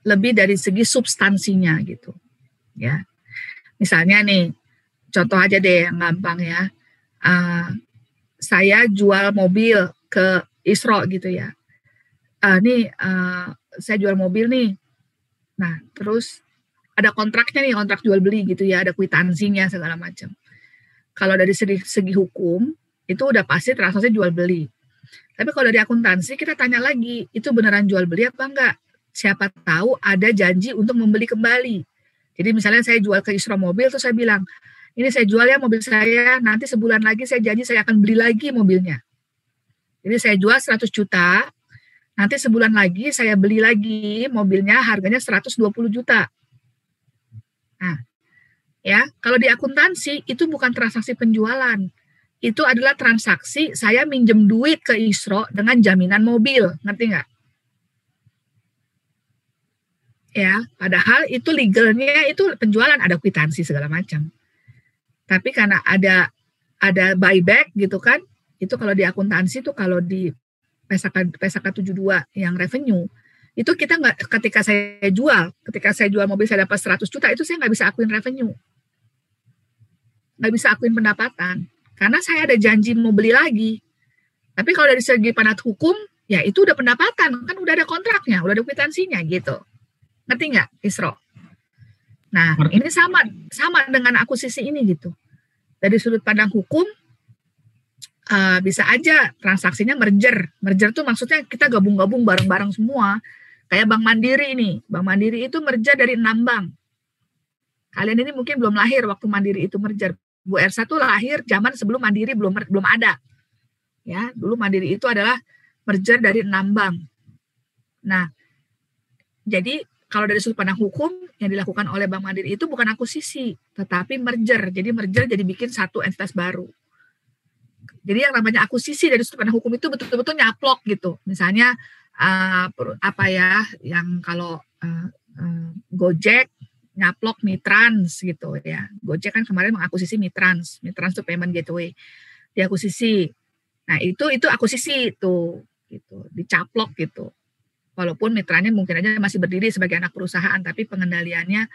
lebih dari segi substansinya gitu, ya. Misalnya nih, contoh aja deh yang gampang ya. Saya jual mobil ke Isro gitu ya. Saya jual mobil nih. Nah, terus ada kontraknya nih, kontrak jual beli gitu ya, ada kwitansinya segala macam. Kalau dari segi hukum itu udah pasti transaksi jual beli. Tapi kalau dari akuntansi kita tanya lagi, itu beneran jual beli apa enggak? Siapa tahu ada janji untuk membeli kembali. Jadi misalnya saya jual ke Isro mobil, terus saya bilang, ini saya jual ya mobil saya, nanti sebulan lagi saya janji saya akan beli lagi mobilnya. Jadi saya jual 100 juta, nanti sebulan lagi saya beli lagi mobilnya harganya 120 juta. Nah, ya, kalau di akuntansi itu bukan transaksi penjualan. Itu adalah transaksi saya minjem duit ke Isro dengan jaminan mobil, ngerti nggak? Ya, padahal itu legalnya itu penjualan, ada kwitansi segala macam. Tapi karena ada buyback gitu kan, itu kalau di akuntansi itu kalau di PSAK 72 yang revenue, itu kita nggak, ketika saya jual mobil saya dapat 100 juta, itu saya nggak bisa akuin revenue. Nggak bisa akuin pendapatan. Karena saya ada janji mau beli lagi. Tapi kalau dari segi penat hukum, ya itu udah pendapatan. Kan udah ada kontraknya, udah ada kwitansinya gitu. Ngerti nggak, Isro? Nah, ini sama dengan akuisisi ini gitu. Dari sudut pandang hukum, bisa aja transaksinya merger. Merger tuh maksudnya kita gabung-gabung bareng-bareng semua. Kayak Bank Mandiri ini. Bank Mandiri itu merger dari 6 bank. Kalian ini mungkin belum lahir waktu Mandiri itu merger. Bu Ersa tuh lahir zaman sebelum Mandiri belum ada. Ya, dulu Mandiri itu adalah merger dari 6 bank. Nah, jadi kalau dari sudut pandang hukum yang dilakukan oleh Bank Mandiri itu bukan akuisisi, tetapi merger. Jadi merger jadi bikin satu entitas baru. Jadi yang namanya akuisisi dari sudut pandang hukum itu betul-betul nyaplok gitu. Misalnya yang kalau Gojek nyaplok Mitrans gitu ya. Gojek kan kemarin mengakuisisi Mitrans. Mitrans itu payment gateway. Diakuisisi. Nah, itu akuisisi itu gitu, dicaplok gitu. Walaupun mitranya mungkin aja masih berdiri sebagai anak perusahaan, tapi pengendaliannya.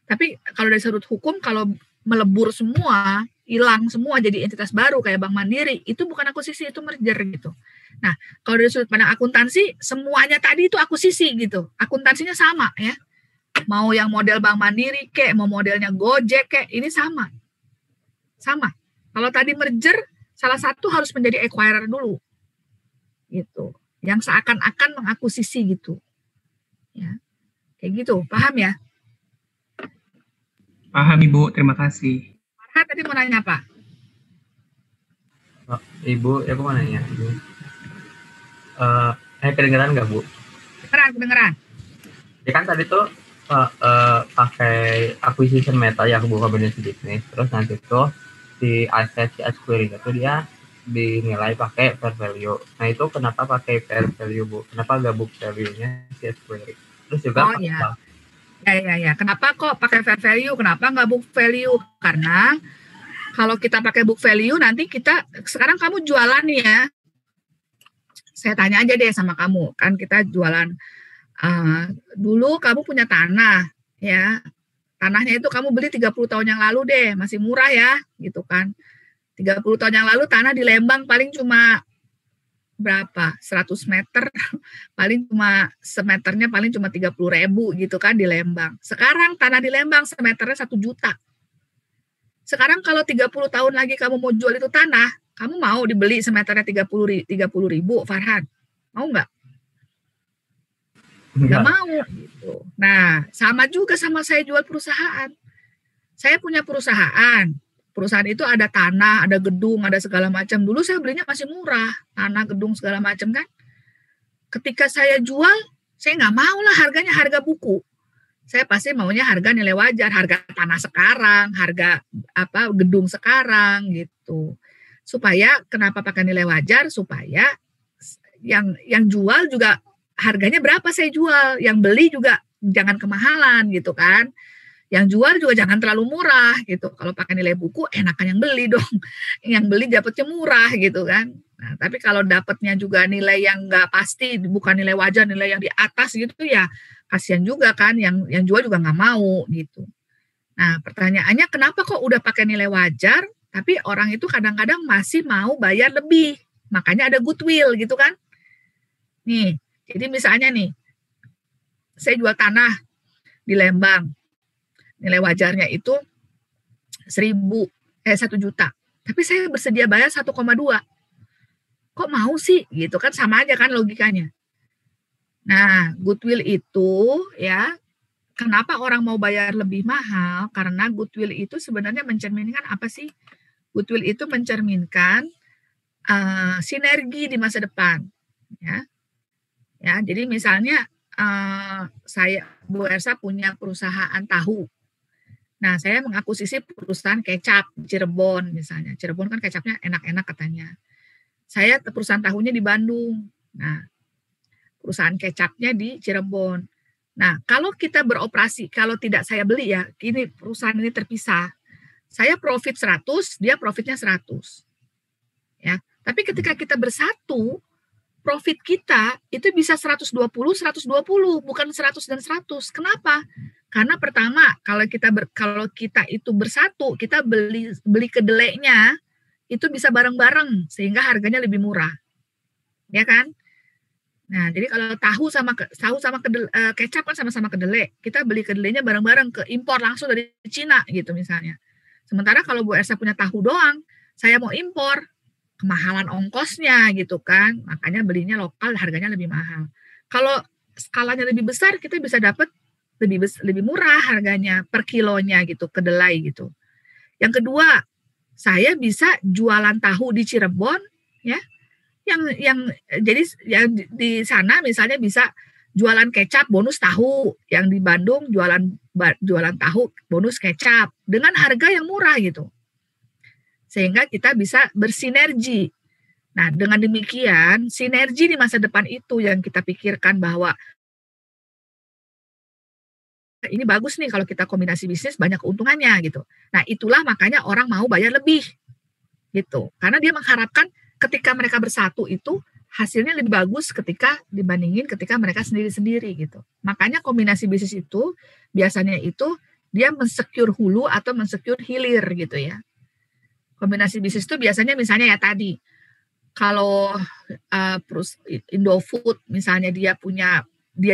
Tapi kalau dari sudut hukum, kalau melebur semua, hilang semua jadi entitas baru kayak Bank Mandiri, itu bukan akuisisi, itu merger gitu. Nah, kalau dari sudut pandang akuntansi, semuanya tadi itu akuisisi gitu. Akuntansinya sama ya. Mau yang model Bank Mandiri kek, mau modelnya Gojek kek, ini sama. Sama. Kalau tadi merger, salah satu harus menjadi acquirer dulu. Gitu. Yang seakan-akan mengakuisisi gitu. Ya. Kayak gitu, paham ya? Paham Ibu, terima kasih. Farhan tadi mau nanya apa? Oh, Ibu, aku mau nanya. Kedengeran nggak Bu? Kedengeran. Ya kan tadi tuh pakai acquisition meta ya, aku buka business bisnis, terus nanti tuh di asset si query itu dia dinilai pakai fair value. Nah itu kenapa pakai fair value Bu? Kenapa nggak book value-nya si query? Terus juga ya. Kenapa kok pakai fair value? Kenapa nggak book value? Karena kalau kita pakai book value nanti sekarang kamu jualan nih ya. Saya tanya aja deh sama kamu, kan kita jualan. Dulu kamu punya tanah ya, tanahnya itu kamu beli 30 tahun yang lalu deh, masih murah ya gitu kan. 30 tahun yang lalu tanah di Lembang paling cuma berapa, 100 meter paling cuma semeternya paling cuma 30.000 gitu kan di Lembang. Sekarang tanah di Lembang semeternya 1 juta. Sekarang kalau 30 tahun lagi kamu mau jual itu tanah, kamu mau dibeli semeternya 30.000 Farhan? Mau nggak? Nggak mau gitu. Nah, sama juga sama saya jual perusahaan. Saya punya perusahaan itu ada tanah, ada gedung, ada segala macam. Dulu saya belinya masih murah, tanah, gedung, segala macam kan. Ketika saya jual, saya nggak mau lah harganya harga buku. Saya pasti maunya harga nilai wajar, harga tanah sekarang, harga gedung sekarang gitu. Supaya kenapa pakai nilai wajar? Supaya yang jual juga harganya berapa saya jual, yang beli juga jangan kemahalan gitu kan. Yang jual juga jangan terlalu murah gitu. Kalau pakai nilai buku enakan yang beli dong. Yang beli dapatnya murah gitu kan. Nah, tapi kalau dapatnya juga nilai yang nggak pasti, bukan nilai wajar, nilai yang di atas gitu ya, kasihan juga kan. Yang jual juga nggak mau gitu. Nah, pertanyaannya kenapa kok udah pakai nilai wajar, tapi orang itu kadang-kadang masih mau bayar lebih. Makanya ada goodwill gitu kan. Nih, jadi misalnya nih, saya jual tanah di Lembang. Nilai wajarnya itu 1 juta. Tapi saya bersedia bayar 1,2. Kok mau sih? Gitu kan, sama aja kan logikanya. Nah, goodwill itu ya, kenapa orang mau bayar lebih mahal? Karena goodwill itu sebenarnya mencerminkan apa sih? Goodwill itu mencerminkan sinergi di masa depan, ya. Ya, jadi misalnya Bu Ersa punya perusahaan tahu. Nah, saya mengakuisisi perusahaan kecap Cirebon misalnya. Cirebon kan kecapnya enak-enak katanya. Saya perusahaan tahunya di Bandung. Nah, perusahaan kecapnya di Cirebon. Nah, kalau kita beroperasi, kalau tidak saya beli ya, ini perusahaan ini terpisah. Saya profit 100, dia profitnya 100. Ya, tapi ketika kita bersatu, profit kita itu bisa 120, bukan 100 dan 100. Kenapa? Karena pertama, kalau kita itu bersatu, kita beli kedelainya itu bisa bareng-bareng sehingga harganya lebih murah. Ya kan? Nah, jadi kalau tahu sama kecap kan sama-sama kedelai. Kita beli kedelainya bareng-bareng, ke impor langsung dari Cina gitu misalnya. Sementara kalau Bu Ersa punya tahu doang, saya mau impor, kemahalan ongkosnya gitu kan. Makanya belinya lokal, harganya lebih mahal. Kalau skalanya lebih besar, kita bisa dapat lebih murah harganya per kilonya gitu, kedelai gitu. Yang kedua, saya bisa jualan tahu di Cirebon ya. Jadi yang di sana misalnya bisa jualan kecap bonus tahu, yang di Bandung jualan tahu bonus kecap dengan harga yang murah gitu. Sehingga kita bisa bersinergi. Nah, dengan demikian sinergi di masa depan itu yang kita pikirkan bahwa ini bagus nih kalau kita kombinasi bisnis banyak keuntungannya gitu. Nah, itulah makanya orang mau bayar lebih gitu. Karena dia mengharapkan ketika mereka bersatu itu hasilnya lebih bagus dibandingin ketika mereka sendiri-sendiri gitu. Makanya kombinasi bisnis itu biasanya itu dia mensecure hulu atau mensecure hilir gitu ya. Kombinasi bisnis itu biasanya misalnya ya tadi, kalau Indofood misalnya dia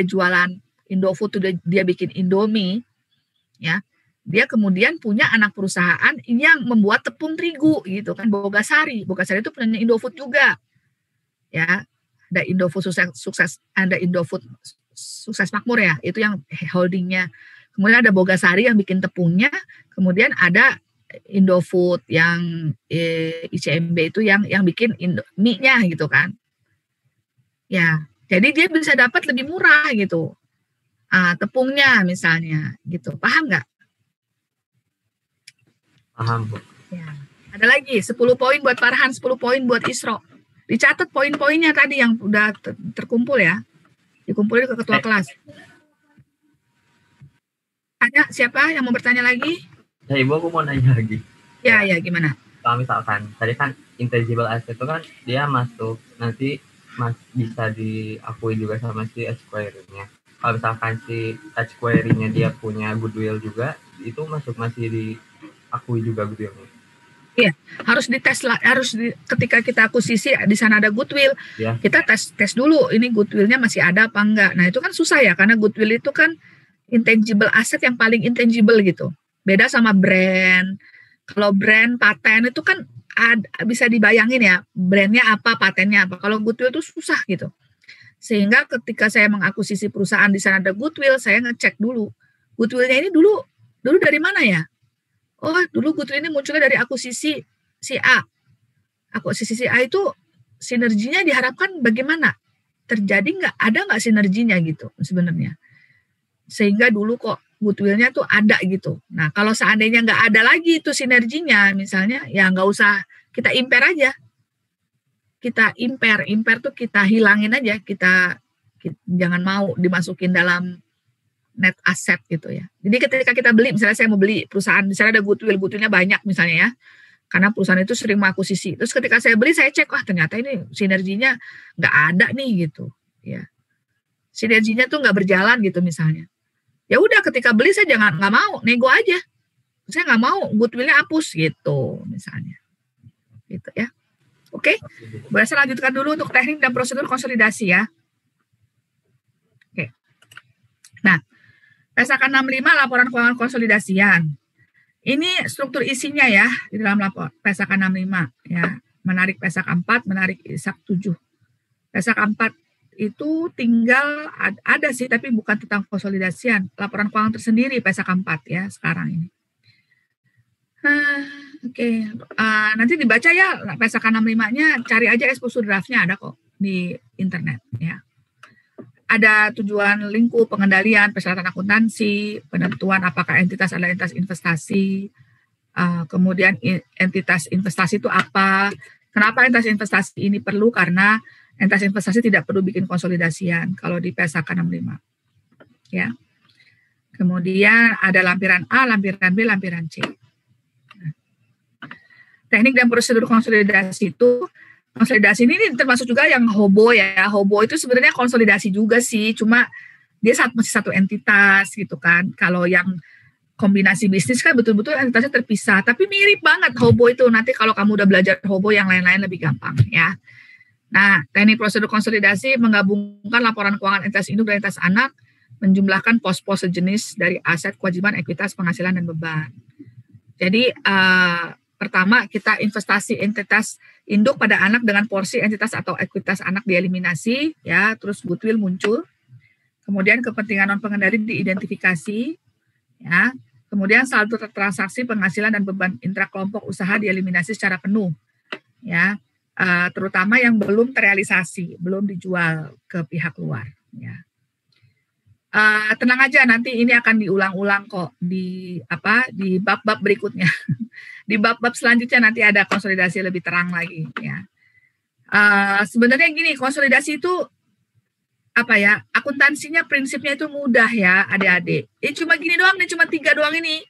jualan Indofood, dia bikin Indomie, ya, dia kemudian punya anak perusahaan yang membuat tepung terigu gitu kan, Bogasari itu punya Indofood juga, ya, ada Indofood sukses, ada Indofood Sukses Makmur ya, itu yang holdingnya. Kemudian ada Bogasari yang bikin tepungnya, kemudian ada Indofood yang ICMB itu yang bikin mie-nya gitu kan, ya, jadi dia bisa dapat lebih murah gitu. Tepungnya misalnya gitu, paham nggak? Paham, Bu. Ya. Ada lagi 10 poin buat Farhan, 10 poin buat Isro. Dicatat poin-poinnya tadi yang udah terkumpul ya, dikumpulin ke ketua kelas. Tanya siapa yang mau bertanya lagi? Ya, Ibu, aku mau nanya lagi. Ya, gimana? Kalau misalkan tadi kan intangible asset itu kan dia masuk nanti bisa diakui juga sama si acquirer-nya. Kalau misalkan si acquirer-nya dia punya goodwill juga, itu masih diakui juga goodwill-nya. Iya, harus dites lah, ketika kita akuisisi di sana ada goodwill, ya. Kita tes dulu ini goodwill-nya masih ada apa enggak. Nah, itu kan susah ya, karena goodwill itu kan intangible asset yang paling intangible gitu. Beda sama brand. Kalau brand, paten itu kan bisa dibayangin ya, brandnya apa, patennya apa. Kalau goodwill itu susah gitu. Sehingga ketika saya mengakuisisi perusahaan di sana ada goodwill, saya ngecek dulu. Goodwill-nya ini dulu dari mana ya? Oh, dulu goodwill ini munculnya dari akuisisi si A. Akuisisi si A itu sinerginya diharapkan bagaimana? Ada nggak sinerginya gitu sebenarnya. Sehingga dulu kok goodwill-nya tuh ada gitu. Nah, kalau seandainya nggak ada lagi itu sinerginya misalnya, ya nggak usah, kita impair aja. Kita impair tuh kita hilangin aja, kita jangan mau dimasukin dalam net asset gitu ya. Jadi ketika kita beli, misalnya saya mau beli perusahaan, misalnya ada goodwill-nya banyak misalnya ya, karena perusahaan itu sering mengakuisisi. Terus ketika saya beli, saya cek, wah ternyata ini sinerginya nggak ada nih gitu, ya. Sinerginya tuh nggak berjalan gitu misalnya. Ya udah, ketika beli saya nggak mau, nego aja. Saya nggak mau goodwill-nya hapus gitu misalnya, gitu ya. Oke, boleh saya lanjutkan dulu untuk teknik dan prosedur konsolidasi ya. Oke. Nah, PSAK 65 laporan keuangan konsolidasian. Ini struktur isinya ya di dalam lapor PSAK 65 ya. Menarik PSAK 4, menarik ISAK 7. PSAK 4 itu tinggal ada sih tapi bukan tentang konsolidasian. Laporan keuangan tersendiri PSAK 4 ya sekarang ini. Oke. Nanti dibaca ya PSAK 65-nya, cari aja exposure draft-nya ada kok di internet ya. Ada tujuan lingkup, pengendalian, persyaratan akuntansi, penentuan apakah entitas adalah entitas investasi, kemudian entitas investasi itu apa, kenapa entitas investasi ini perlu, karena entitas investasi tidak perlu bikin konsolidasian kalau di PSAK 65. Ya. Kemudian ada lampiran A, lampiran B, lampiran C. Teknik dan prosedur konsolidasi itu, konsolidasi ini termasuk juga yang HOBO ya. HOBO itu sebenarnya konsolidasi juga sih, cuma dia masih satu entitas gitu kan. Kalau yang kombinasi bisnis kan betul-betul entitasnya terpisah, tapi mirip banget HOBO itu. Nanti kalau kamu udah belajar HOBO yang lain-lain lebih gampang ya. Nah, teknik prosedur konsolidasi menggabungkan laporan keuangan entitas induk dan entitas anak, menjumlahkan pos-pos sejenis dari aset, kewajiban, ekuitas, penghasilan, dan beban. Jadi, pertama, kita investasi entitas induk pada anak dengan porsi entitas atau ekuitas anak dieliminasi, ya, terus goodwill muncul. Kemudian kepentingan non pengendali diidentifikasi, ya. Kemudian saldo transaksi, penghasilan, dan beban intrakelompok usaha dieliminasi secara penuh, ya. Terutama yang belum terrealisasi, belum dijual ke pihak luar, ya. Tenang aja, nanti ini akan diulang-ulang kok di bab-bab berikutnya. Di bab-bab selanjutnya nanti ada konsolidasi lebih terang lagi ya. Sebenarnya gini, konsolidasi itu akuntansinya prinsipnya itu mudah ya adik-adik. Cuma gini doang nih, cuma 3 doang ini.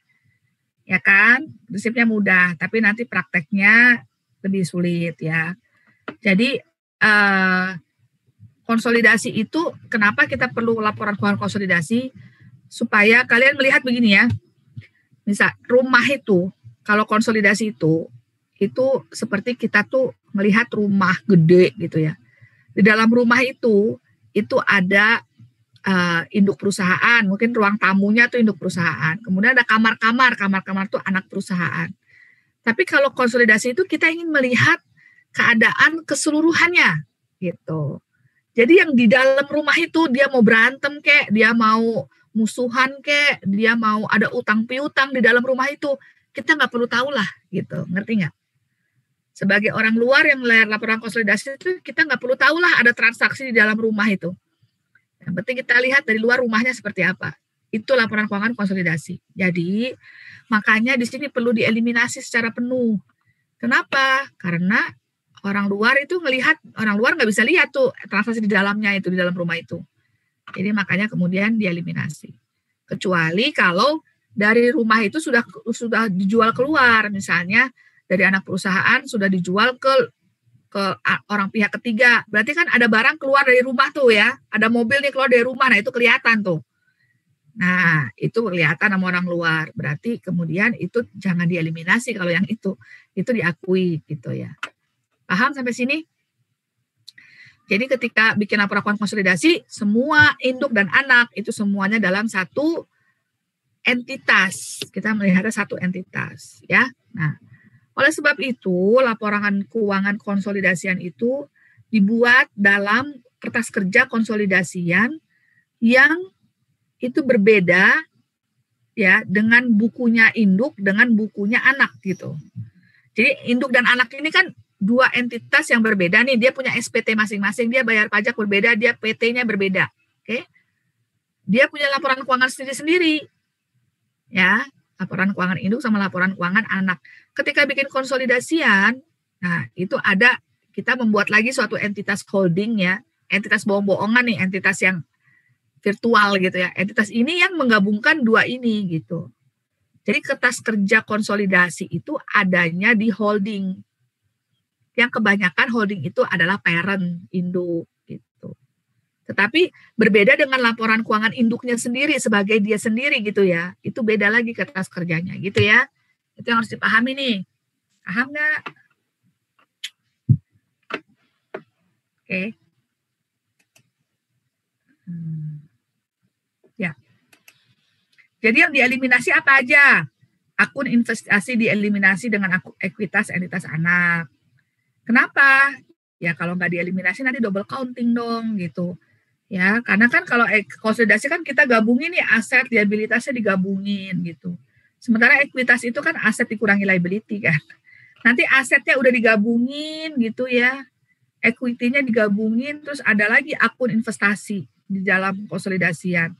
Ya kan? Prinsipnya mudah, tapi nanti prakteknya lebih sulit ya. Jadi konsolidasi itu kenapa kita perlu laporan keuangan konsolidasi, supaya kalian melihat begini ya. Misal rumah itu, kalau konsolidasi itu seperti kita tuh melihat rumah gede gitu ya. Di dalam rumah itu ada induk perusahaan, mungkin ruang tamunya tuh induk perusahaan. Kemudian ada kamar-kamar tuh anak perusahaan. Tapi kalau konsolidasi itu kita ingin melihat keadaan keseluruhannya gitu. Jadi yang di dalam rumah itu dia mau berantem kek, dia mau musuhan kek, dia mau ada utang piutang di dalam rumah itu, kita nggak perlu tahu lah gitu, ngerti nggak? Sebagai orang luar yang melihat laporan konsolidasi itu, kita nggak perlu tahu lah ada transaksi di dalam rumah itu. Yang penting kita lihat dari luar rumahnya seperti apa. Itu laporan keuangan konsolidasi. Jadi makanya di sini perlu dieliminasi secara penuh. Kenapa? Karena orang luar itu orang luar nggak bisa lihat tuh transaksi di dalamnya itu, di dalam rumah itu. Jadi makanya kemudian dieliminasi. Kecuali kalau dari rumah itu sudah dijual keluar, misalnya dari anak perusahaan sudah dijual ke orang pihak ketiga. Berarti kan ada barang keluar dari rumah tuh ya, ada mobil nih keluar dari rumah, nah itu kelihatan tuh. Nah, itu kelihatan sama orang luar. Berarti kemudian itu jangan dieliminasi kalau yang itu diakui gitu ya. Paham sampai sini? Jadi ketika bikin laporan konsolidasi, semua induk dan anak itu semuanya dalam satu entitas. Kita melihatnya satu entitas, ya. Nah, oleh sebab itu, laporan keuangan konsolidasian itu dibuat dalam kertas kerja konsolidasian yang itu berbeda ya dengan bukunya induk dengan bukunya anak gitu. Jadi induk dan anak ini kan dua entitas yang berbeda nih, dia punya SPT masing-masing, dia bayar pajak berbeda, dia PT-nya berbeda. Oke. Dia punya laporan keuangan sendiri-sendiri. Ya, laporan keuangan induk sama laporan keuangan anak. Ketika bikin konsolidasian, nah itu ada kita membuat lagi suatu entitas holding ya, entitas bohong-bohongan nih, entitas yang virtual gitu ya. Entitas ini yang menggabungkan dua ini gitu. Jadi kertas kerja konsolidasi itu adanya di holding. Yang kebanyakan holding itu adalah parent induk gitu. Tetapi berbeda dengan laporan keuangan induknya sendiri sebagai dia sendiri gitu ya. Itu beda lagi kertas kerjanya gitu ya. Itu yang harus dipahami nih. Paham nggak? Oke. Ya. Jadi yang dieliminasi apa aja? Akun investasi dieliminasi dengan ekuitas entitas anak. Kenapa? Ya kalau nggak dieliminasi nanti double counting dong gitu. Ya, karena kan kalau konsolidasi kan kita gabungin nih aset, liabilitasnya digabungin gitu. Sementara ekuitas itu kan aset dikurangi liability kan. Nanti asetnya udah digabungin gitu ya. Equity-nya digabungin, terus ada lagi akun investasi di dalam konsolidasian.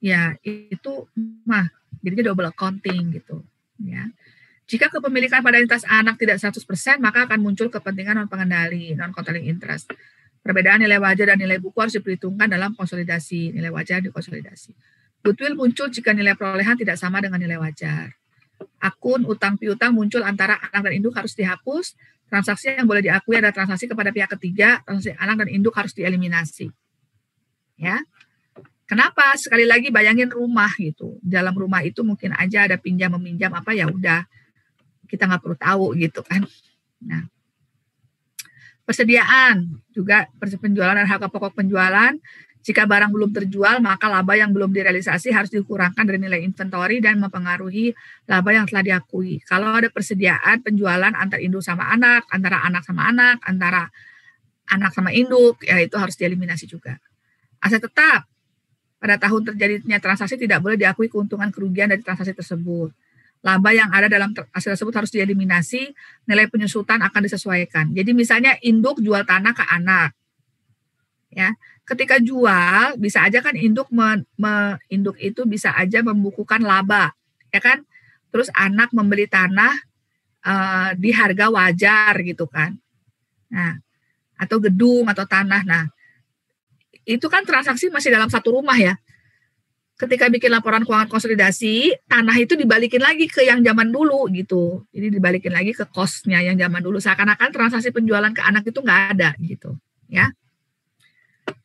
Ya, itu mah jadinya double accounting gitu ya. Jika kepemilikan pada entitas anak tidak 100%, maka akan muncul kepentingan non pengendali, non controlling interest. Perbedaan nilai wajar dan nilai buku harus diperhitungkan dalam konsolidasi, nilai wajar di konsolidasi. Goodwill muncul jika nilai perolehan tidak sama dengan nilai wajar. Akun utang piutang muncul antara anak dan induk harus dihapus. Transaksi yang boleh diakui adalah transaksi kepada pihak ketiga, transaksi anak dan induk harus dieliminasi. Ya. Kenapa? Sekali lagi bayangin rumah gitu. Dalam rumah itu mungkin aja ada pinjam meminjam apa ya udah kita nggak perlu tahu gitu kan. Nah, persediaan juga penjualan dan harga pokok penjualan. Jika barang belum terjual maka laba yang belum direalisasi harus dikurangkan dari nilai inventory dan mempengaruhi laba yang telah diakui. Kalau ada persediaan penjualan antar induk sama anak, antara anak sama anak, antara anak sama induk, ya itu harus dieliminasi juga. Aset tetap. Pada tahun terjadinya transaksi tidak boleh diakui keuntungan kerugian dari transaksi tersebut. Laba yang ada dalam aset tersebut harus dieliminasi, nilai penyusutan akan disesuaikan. Jadi misalnya induk jual tanah ke anak. Ya, ketika jual bisa aja kan induk induk itu bisa aja membukukan laba, ya kan? Terus anak membeli tanah di harga wajar gitu kan. Nah, atau gedung atau tanah. Nah, itu kan transaksi masih dalam satu rumah ya. Ketika bikin laporan keuangan konsolidasi, tanah itu dibalikin lagi ke yang zaman dulu gitu. Jadi dibalikin lagi ke cost-nya yang zaman dulu. Seakan-akan transaksi penjualan ke anak itu nggak ada gitu. Ya.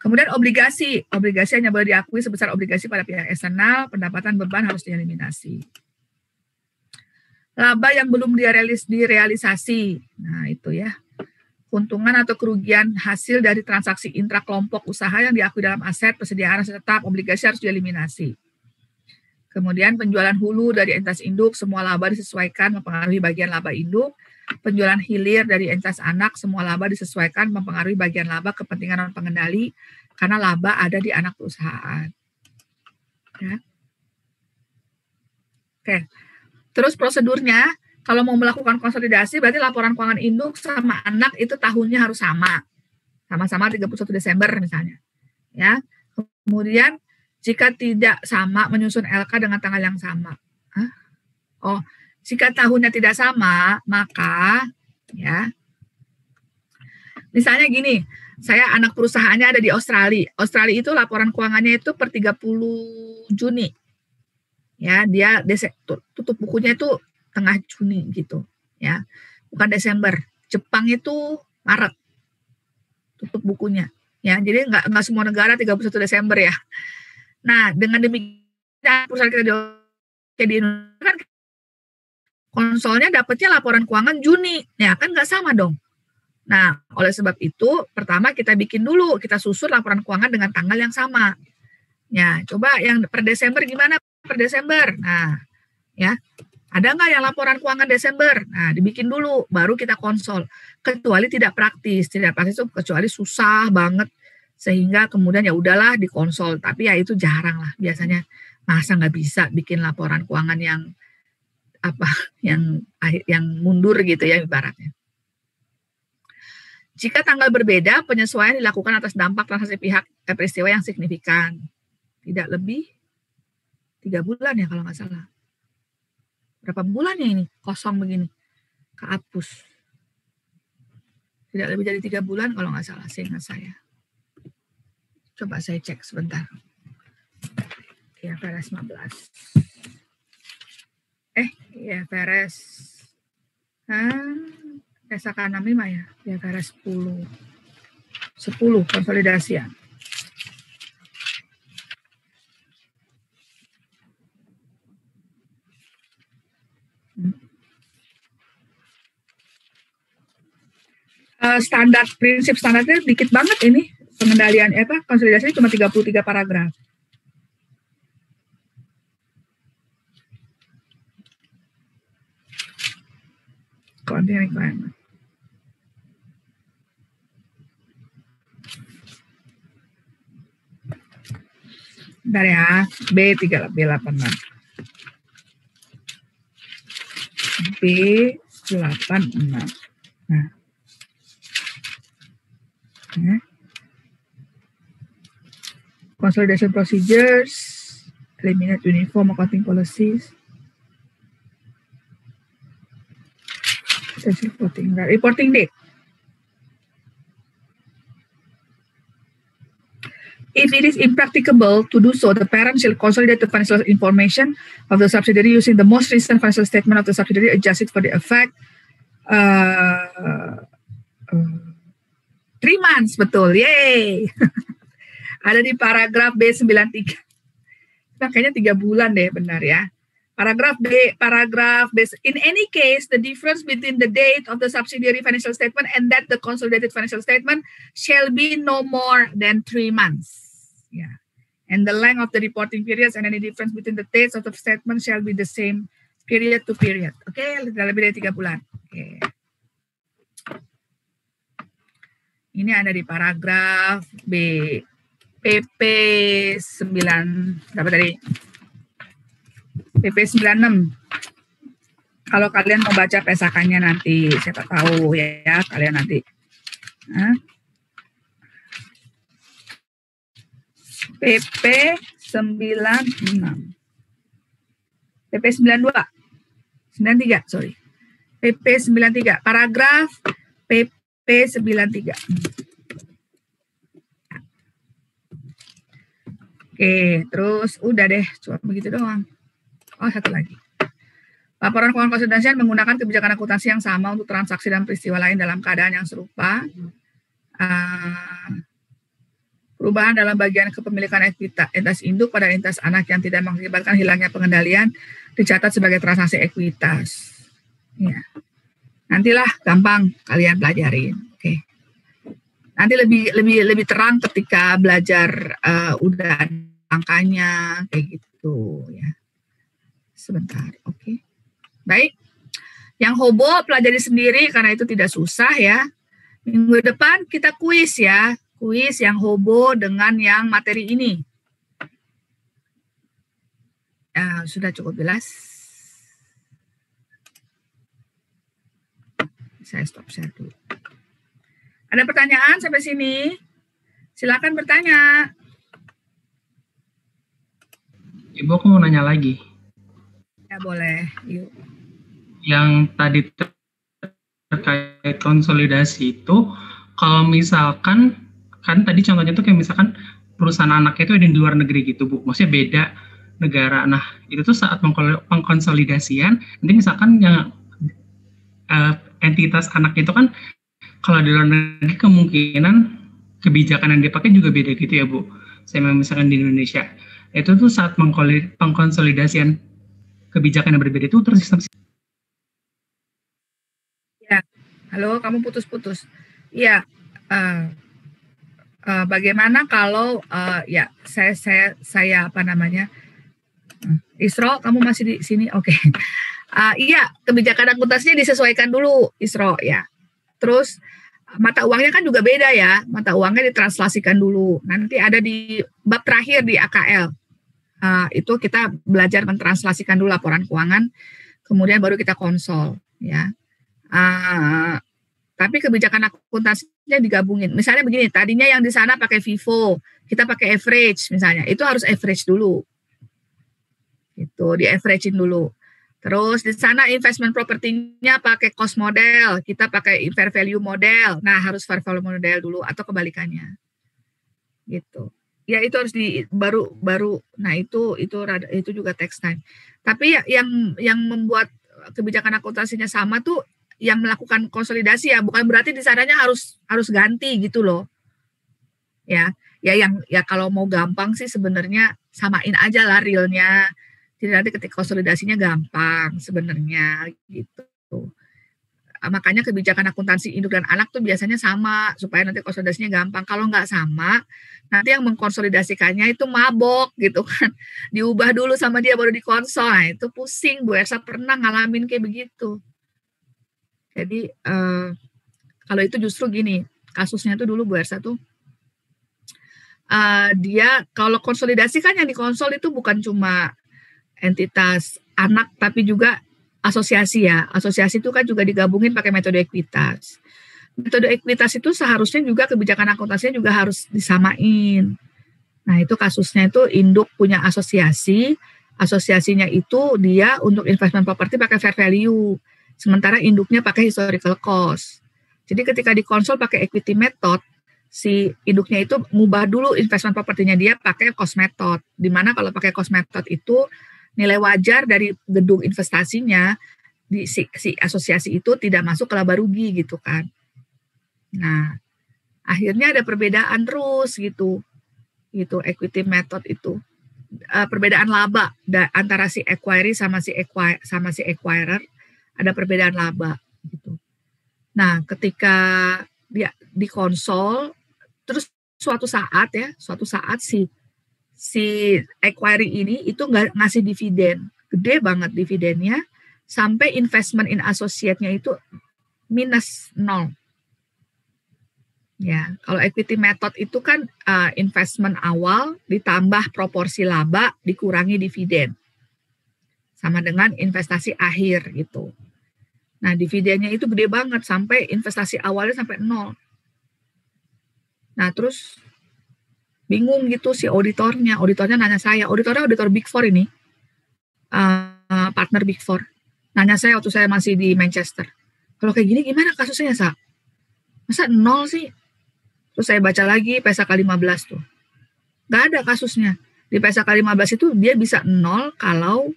Kemudian obligasi. Obligasi hanya boleh diakui sebesar obligasi pada pihak eksternal. Pendapatan beban harus dieliminasi. Laba yang belum direalisasi. Nah itu ya. Keuntungan atau kerugian hasil dari transaksi intra kelompok usaha yang diakui dalam aset, persediaan aset tetap, obligasi harus dieliminasi. Kemudian penjualan hulu dari entitas induk, semua laba disesuaikan mempengaruhi bagian laba induk. Penjualan hilir dari entitas anak, semua laba disesuaikan mempengaruhi bagian laba kepentingan non pengendali karena laba ada di anak perusahaan. Ya. Oke. Terus prosedurnya, kalau mau melakukan konsolidasi berarti laporan keuangan induk sama anak itu tahunnya harus sama. Sama-sama 31 Desember misalnya. Ya. Kemudian jika tidak sama menyusun LK dengan tanggal yang sama. Hah? Oh, jika tahunnya tidak sama, maka ya. Misalnya gini, saya anak perusahaannya ada di Australia. Australia itu laporan keuangannya itu per 30 Juni. Ya, dia tutup bukunya itu tengah Juni gitu, ya, bukan Desember. Jepang itu Maret tutup bukunya, ya. Jadi nggak semua negara 31 Desember ya. Nah, dengan demikian perusahaan kita di Indonesia kan konsolnya dapatnya laporan keuangan Juni, ya kan nggak sama dong. Nah, oleh sebab itu pertama kita bikin dulu, kita susun laporan keuangan dengan tanggal yang sama. Ya, coba yang per Desember gimana per Desember? Nah, ya. Ada nggak yang laporan keuangan Desember? Nah, dibikin dulu, baru kita konsol. Kecuali tidak praktis. Tidak praktis itu kecuali susah banget. Sehingga kemudian ya udahlah dikonsol. Tapi ya itu jarang lah. Biasanya masa nggak bisa bikin laporan keuangan yang mundur gitu ya ibaratnya. Jika tanggal berbeda, penyesuaian dilakukan atas dampak transaksi peristiwa yang signifikan. Tidak lebih 3 bulan ya kalau nggak salah. Berapa bulan ya ini kosong begini kehapus, tidak lebih dari 3 bulan kalau nggak salah seingat saya. Coba saya cek sebentar. IFRS 15 IFRS Kanami mah ya IFRS 10 konsolidasi ya. Prinsip standarnya dikit banget ini. Pengendalian konsolidasi cuma 33 paragraf. accounting requirement. Bentar ya, B86. B86. Nah. Consolidation procedures, eliminate uniform accounting policies, reporting date. If it is impracticable to do so, the parent shall consolidate the financial information of the subsidiary using the most recent financial statement of the subsidiary, adjusted for the effect. 3 months, betul, yay. Ada di paragraf B93. Makanya 3 bulan deh, benar ya. Paragraf B. In any case, the difference between the date of the subsidiary financial statement and that the consolidated financial statement shall be no more than 3 months. Yeah. And the length of the reporting periods and any difference between the dates of the statement shall be the same period to period. Oke, lebih dari 3 bulan. Oke. Ini ada di paragraf B. PP 9, berapa tadi? PP 96. Kalau kalian mau baca pesakannya nanti, siapa tahu ya kalian nanti. PP 96. PP 92. 93, sorry. PP 93, paragraf PP 93. Oke, terus udah deh, cuma begitu doang. Oh, satu lagi. Laporan keuangan konsolidasian menggunakan kebijakan akuntansi yang sama untuk transaksi dan peristiwa lain dalam keadaan yang serupa. Perubahan dalam bagian kepemilikan entitas induk pada entitas anak yang tidak mengakibatkan hilangnya pengendalian dicatat sebagai transaksi ekuitas. Ya. Nantilah gampang kalian pelajarin. Oke. Nanti lebih terang ketika belajar udah angkanya kayak gitu ya. Sebentar, oke. Baik. Yang hobo pelajari sendiri karena itu tidak susah ya. Minggu depan kita kuis ya. Kuis yang hobo dengan yang materi ini. Sudah cukup jelas. Saya stop share dulu. Ada pertanyaan sampai sini? Silakan bertanya. Ibu, aku mau nanya lagi. Ya boleh, yuk. Yang tadi terkait konsolidasi itu, kalau misalkan, kan tadi contohnya tuh kayak misalkan perusahaan anaknya itu ada di luar negeri gitu, Bu. Maksudnya beda negara. Nah, itu tuh saat pengkonsolidasian, nanti misalkan yang entitas anak itu kan, kalau di luar negeri kemungkinan kebijakan yang dipakai juga beda gitu ya, Bu. Saya misalkan di Indonesia. Itu tuh saat pengkonsolidasian kebijakan yang berbeda itu terus sistem. Ya, halo, kamu putus-putus. Ya, bagaimana kalau ya saya apa namanya? Isro, kamu masih di sini? Oke. Iya, kebijakan akuntansinya disesuaikan dulu, Isro ya. Terus mata uangnya kan juga beda ya. Mata uangnya ditranslasikan dulu. Nanti ada di bab terakhir di AKL. Itu kita belajar mentranslasikan dulu laporan keuangan, kemudian baru kita konsol ya. Tapi kebijakan akuntansinya digabungin. Misalnya begini, tadinya yang di sana pakai FIFO, kita pakai average misalnya. Itu harus average dulu. Itu di averagein dulu. Terus di sana investment property-nya pakai cost model, kita pakai fair value model. Nah, harus fair value model dulu atau kebalikannya. Gitu. Ya itu harus baru nah itu juga takes time. Tapi yang membuat kebijakan akuntansinya sama tuh yang melakukan konsolidasi ya, bukan berarti di sananya harus ganti gitu loh. Ya kalau mau gampang sih sebenarnya samain aja lah realnya. Jadi nanti ketika konsolidasinya gampang sebenarnya gitu. Makanya kebijakan akuntansi induk dan anak tuh biasanya sama supaya nanti konsolidasinya gampang. Kalau nggak sama, nanti yang mengkonsolidasikannya itu mabok gitu kan. Diubah dulu sama dia baru dikonsol. Nah, itu pusing. Bu Ersa pernah ngalamin kayak begitu. Jadi kalau itu justru gini, kasusnya tuh dulu Bu Ersa tuh dia kalau konsolidasi kan yang dikonsol itu bukan cuma entitas anak tapi juga asosiasi ya. Asosiasi itu kan juga digabungin pakai metode ekuitas. Metode ekuitas itu seharusnya juga kebijakan akuntansinya juga harus disamain. Nah itu kasusnya itu induk punya asosiasi, asosiasinya itu dia untuk investment property pakai fair value, sementara induknya pakai historical cost. Jadi ketika dikonsol pakai equity method, si induknya itu ngubah dulu investment propertinya dia pakai cost method. Dimana kalau pakai cost method itu nilai wajar dari gedung investasinya di si asosiasi itu tidak masuk ke laba rugi gitu kan. Nah, akhirnya ada perbedaan terus gitu equity method itu perbedaan laba antara si acquiree sama si acquirer ada perbedaan laba gitu. Nah, ketika dia dikonsol terus suatu saat si acquiree ini itu nggak ngasih dividen, gede banget dividennya sampai investment in associate-nya itu minus 0. Ya, kalau equity method itu kan investment awal ditambah proporsi laba dikurangi dividen. Sama dengan investasi akhir gitu. Nah, dividennya itu gede banget sampai investasi awalnya sampai 0. Nah, terus bingung gitu si auditornya nanya saya, auditor Big Four ini, partner Big Four, nanya saya waktu saya masih di Manchester, kalau kayak gini gimana kasusnya, Sa? Masa 0 sih? Terus saya baca lagi PSAK 15 tuh. Nggak ada kasusnya. Di PSAK 15 itu dia bisa 0 kalau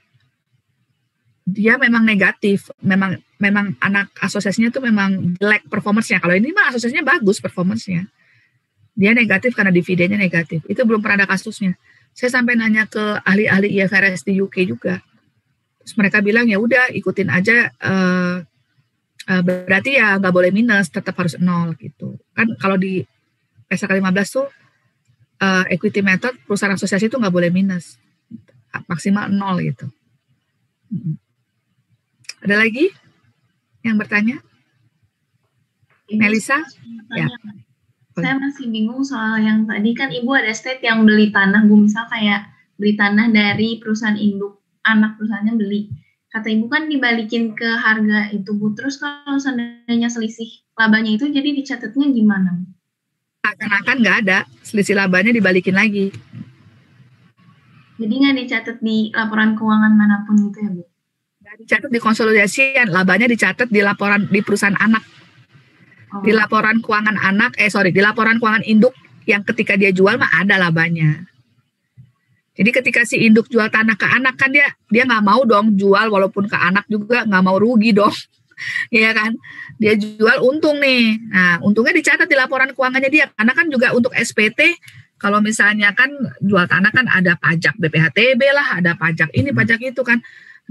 dia memang negatif. Memang anak asosiasinya tuh memang jelek performance-nya. Kalau ini mah asosiasinya bagus performance-nya. Dia negatif karena dividennya negatif. Itu belum pernah ada kasusnya. Saya sampai nanya ke ahli-ahli IFRS di UK juga. Terus mereka bilang ya udah ikutin aja berarti ya nggak boleh minus, tetap harus 0 gitu. Kan kalau di PSAK 15 tuh equity method perusahaan asosiasi itu nggak boleh minus, maksimal 0 gitu. Ada lagi yang bertanya? Melisa? Ya. Saya masih bingung soal yang tadi kan Ibu ada state yang beli tanah, Bu, misal kayak beli tanah dari perusahaan induk, anak perusahaannya beli. Kata Ibu kan dibalikin ke harga itu, Bu. Terus kalau seandainya selisih labanya itu jadi dicatatnya gimana, Bu? Akan nggak ada, selisih labanya dibalikin lagi. Jadi nggak dicatat di laporan keuangan manapun gitu ya, Bu? Nggak dicatat di konsolidasian, labanya dicatat di laporan di perusahaan anak. Oh. Di laporan keuangan anak, di laporan keuangan induk yang ketika dia jual mah ada labanya. Jadi ketika si induk jual tanah ke anak kan dia nggak mau dong jual walaupun ke anak juga nggak mau rugi dong. Iya kan, dia jual untung nih. Nah, untungnya dicatat di laporan keuangannya dia. Karena kan juga untuk SPT, kalau misalnya kan jual tanah kan ada pajak BPHTB lah, ada pajak ini, pajak itu kan.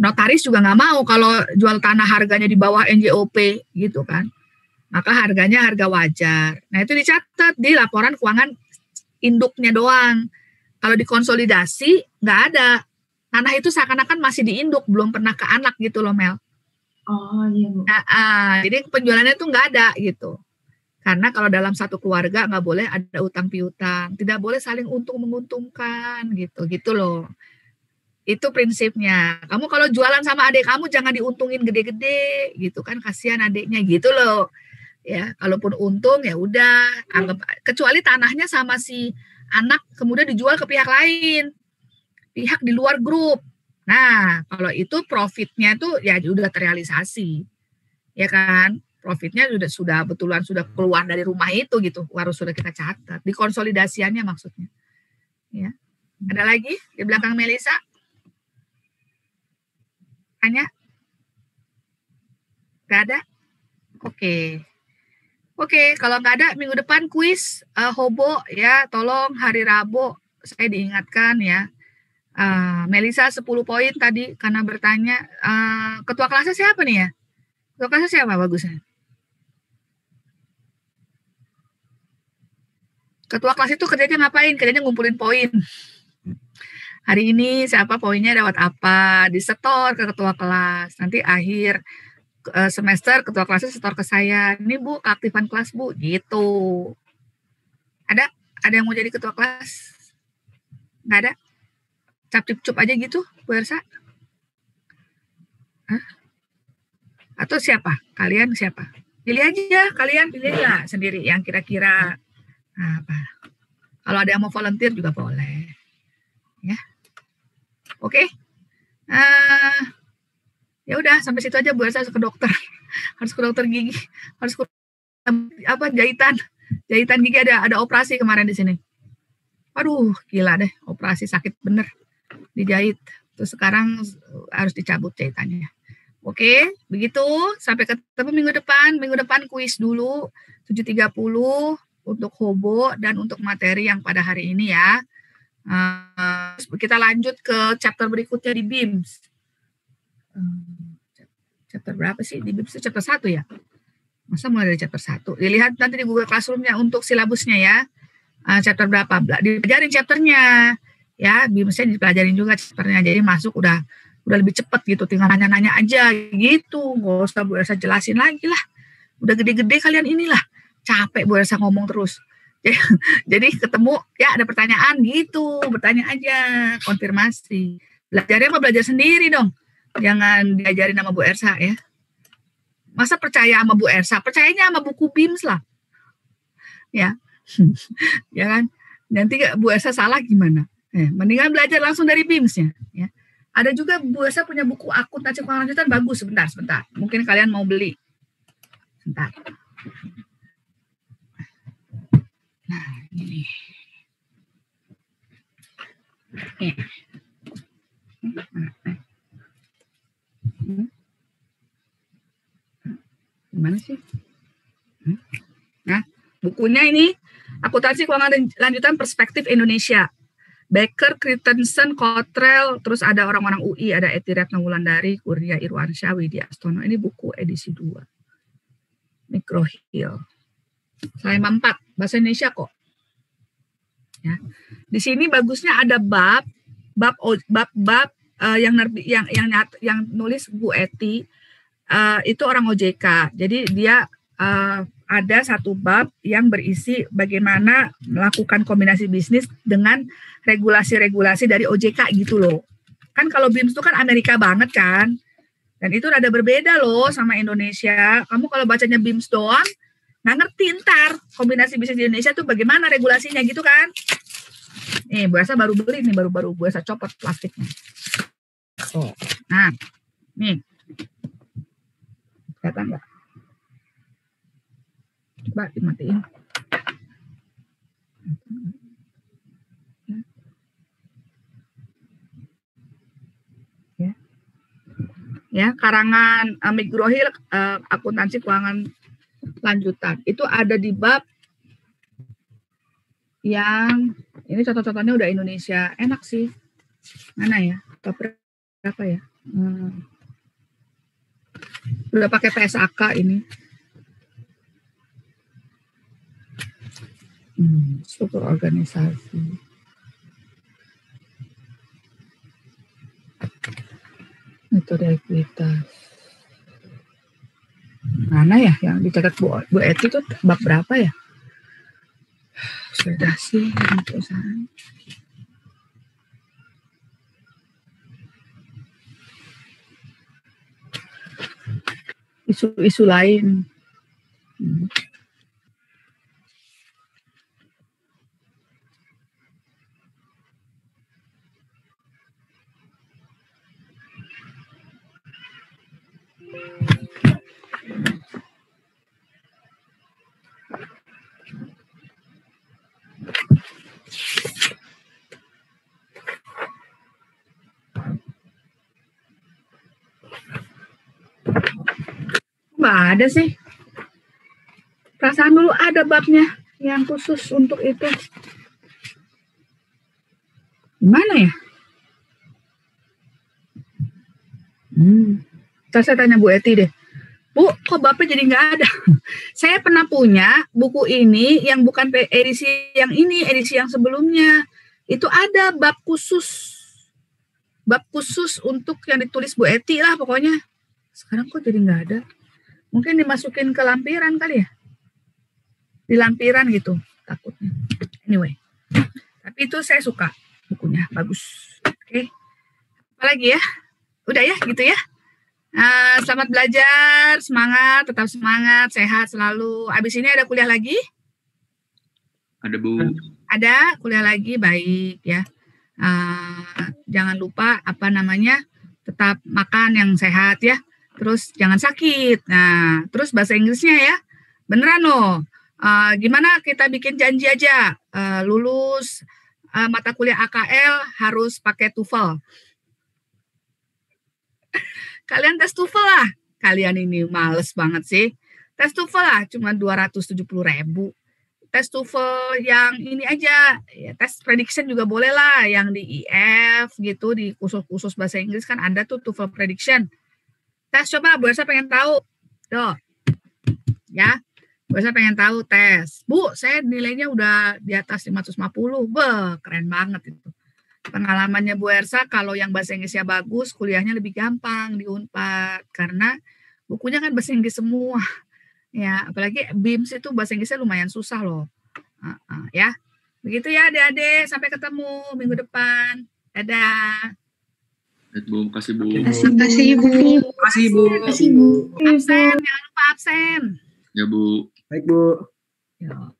Notaris juga nggak mau kalau jual tanah harganya di bawah NJOP gitu kan. Maka harganya harga wajar. Nah, itu dicatat di laporan keuangan induknya doang. Kalau dikonsolidasi nggak ada. Tanah itu seakan-akan masih di induk, belum pernah ke anak gitu loh, Mel. Oh iya, Bu. Jadi penjualannya tuh nggak ada gitu. Karena kalau dalam satu keluarga nggak boleh ada utang piutang, tidak boleh saling untung menguntungkan gitu loh. Itu prinsipnya. Kamu kalau jualan sama adik kamu jangan diuntungin gede-gede gitu kan, kasihan adiknya gitu loh. Ya, kalaupun untung ya udah anggap, kecuali tanahnya sama si anak kemudian dijual ke pihak lain, pihak di luar grup. Nah, kalau itu profitnya tuh ya udah terrealisasi, ya kan? Profitnya sudah betulan sudah keluar dari rumah itu gitu, harus sudah kita catat di konsolidasiannya maksudnya. Ya, ada lagi di belakang Melisa? Tanya? Gak ada? Oke, kalau nggak ada minggu depan kuis Hobo ya, tolong hari Rabu saya diingatkan ya. Melisa 10 poin tadi karena bertanya. Ketua kelasnya siapa nih ya? Ketua kelasnya siapa bagusnya? Ketua kelas itu kerjanya ngapain? Kerjanya ngumpulin poin. Hari ini siapa poinnya dapat apa? Disetor ke ketua kelas. Nanti akhir semester ketua kelasnya setor ke saya. Ini Bu, keaktifan kelas Bu, gitu. Ada yang mau jadi ketua kelas? Nggak ada? Cap-cup aja gitu, Bu Ersa? Hah? Atau siapa? Kalian siapa? Pilih aja, kalian pilih aja sendiri yang kira-kira apa. Kalau ada yang mau volunteer juga boleh. Ya. Oke. Ya udah sampai situ aja Bu Elsa, harus ke dokter. Harus ke dokter gigi, harus ke jahitan gigi, ada operasi kemarin di sini. Aduh, gila deh, operasi sakit bener dijahit. Terus sekarang harus dicabut jahitannya. Oke, begitu. Sampai ketemu minggu depan. Minggu depan kuis dulu 7.30 untuk hobo dan untuk materi yang pada hari ini ya. Kita lanjut ke chapter berikutnya di BIMS. Chapter berapa sih? Di BIMS itu chapter 1 ya? Masa mulai dari chapter 1? Dilihat nanti di Google Classroom-nya untuk silabusnya ya. Chapter berapa? Dipelajarin chapternya. Ya, BIMS-nya dipelajarin juga chapternya. Jadi masuk udah lebih cepat gitu. Tinggal nanya-nanya aja gitu. Nggak usah Bu Elsa jelasin lagi lah. Udah gede-gede kalian inilah. Capek Bu Elsa ngomong terus. Jadi ketemu ya ada pertanyaan gitu, bertanya aja, konfirmasi. Belajarnya mah belajar sendiri dong. Jangan diajarin sama Bu Ersa ya. Masa percaya sama Bu Ersa? Percayanya sama buku BIMS lah. Ya. Ya kan? Nanti Bu Ersa salah gimana? Mendingan belajar langsung dari BIMS-nya ya. Ada juga Bu Ersa punya buku akuntansi keuangan lanjutan bagus, sebentar. Mungkin kalian mau beli. Sebentar. Nah, ini. Gimana sih? Nah, bukunya ini akuntansi keuangan lanjutan perspektif Indonesia. Becker, Christensen, Cottrell, terus ada orang-orang UI, ada Eti Retno Wulandari, Kurnia Irwansyah, Widya Astono. Ini buku edisi 2. Microhill. Selama 4, bahasa Indonesia kok. Ya. Di sini bagusnya ada bab yang nulis Bu Eti itu orang OJK. Jadi dia ada satu bab yang berisi bagaimana melakukan kombinasi bisnis dengan regulasi-regulasi dari OJK gitu loh. Kan kalau BIMS itu kan Amerika banget kan. Dan itu rada berbeda loh sama Indonesia. Kamu kalau bacanya BIMS doang nggak ngerti ntar kombinasi bisnis di Indonesia tuh bagaimana regulasinya gitu kan. Nih Bu Elsa baru beli nih, baru Bu Elsa copot plastiknya. Oh. Nah, nih. Kelihatan nggak? Coba dimatiin. Ya, karangan Microhill akuntansi keuangan lanjutan. Itu ada di bab yang ini contoh-contohnya udah Indonesia. Enak sih. Mana ya? Bab berapa ya? Udah pakai PSAK ini. Struktur organisasi. Metode ekuitas. Mana ya yang dicatat Bu Eti itu bab berapa ya? Sudah sih perusahaan. Isu-isu lain. Nggak ada sih. Perasaan dulu ada babnya yang khusus untuk itu. Gimana ya? Ntar saya tanya Bu Eti deh. Bu, kok babnya jadi nggak ada? Saya pernah punya buku ini yang bukan edisi yang ini, edisi yang sebelumnya. Itu ada bab khusus. Bab khusus untuk yang ditulis Bu Eti lah pokoknya. Sekarang kok jadi nggak ada? Mungkin dimasukin ke lampiran kali ya. Di lampiran gitu takutnya. Anyway. Tapi itu saya suka bukunya, bagus. Oke. Apalagi ya? Udah ya gitu ya. Selamat belajar, semangat, tetap semangat, sehat selalu. Abis ini ada kuliah lagi? Ada Bu. Ada kuliah lagi, baik ya. Jangan lupa tetap makan yang sehat ya. Terus jangan sakit. Nah, terus bahasa Inggrisnya ya, beneran loh. Gimana kita bikin janji aja, lulus mata kuliah AKL harus pakai TOEFL. Kalian tes TOEFL lah. Kalian ini males banget sih. Tes TOEFL lah, cuma 270.000. Tes TOEFL yang ini aja, ya, tes prediction juga boleh lah, yang di IF gitu, di khusus bahasa Inggris kan ada tuh TOEFL prediction. Tes coba, Bu Elsa pengen tahu. Tuh. Ya, Bu Elsa pengen tahu tes. Bu, saya nilainya udah di atas 550. Beuh, keren banget itu. Pengalamannya Bu Elsa, kalau yang bahasa Inggrisnya bagus, kuliahnya lebih gampang di Unpad. Karena bukunya kan bahasa Inggris semua. Ya, apalagi BIMS itu bahasa Inggrisnya lumayan susah loh. Ya, begitu ya adik-adik. Sampai ketemu minggu depan. Dadah. Bu, makasih Bu. Makasih Bu. Makasih Bu. Makasih Bu. Absen, jangan lupa absen. Ya Bu. Baik Bu. Ya.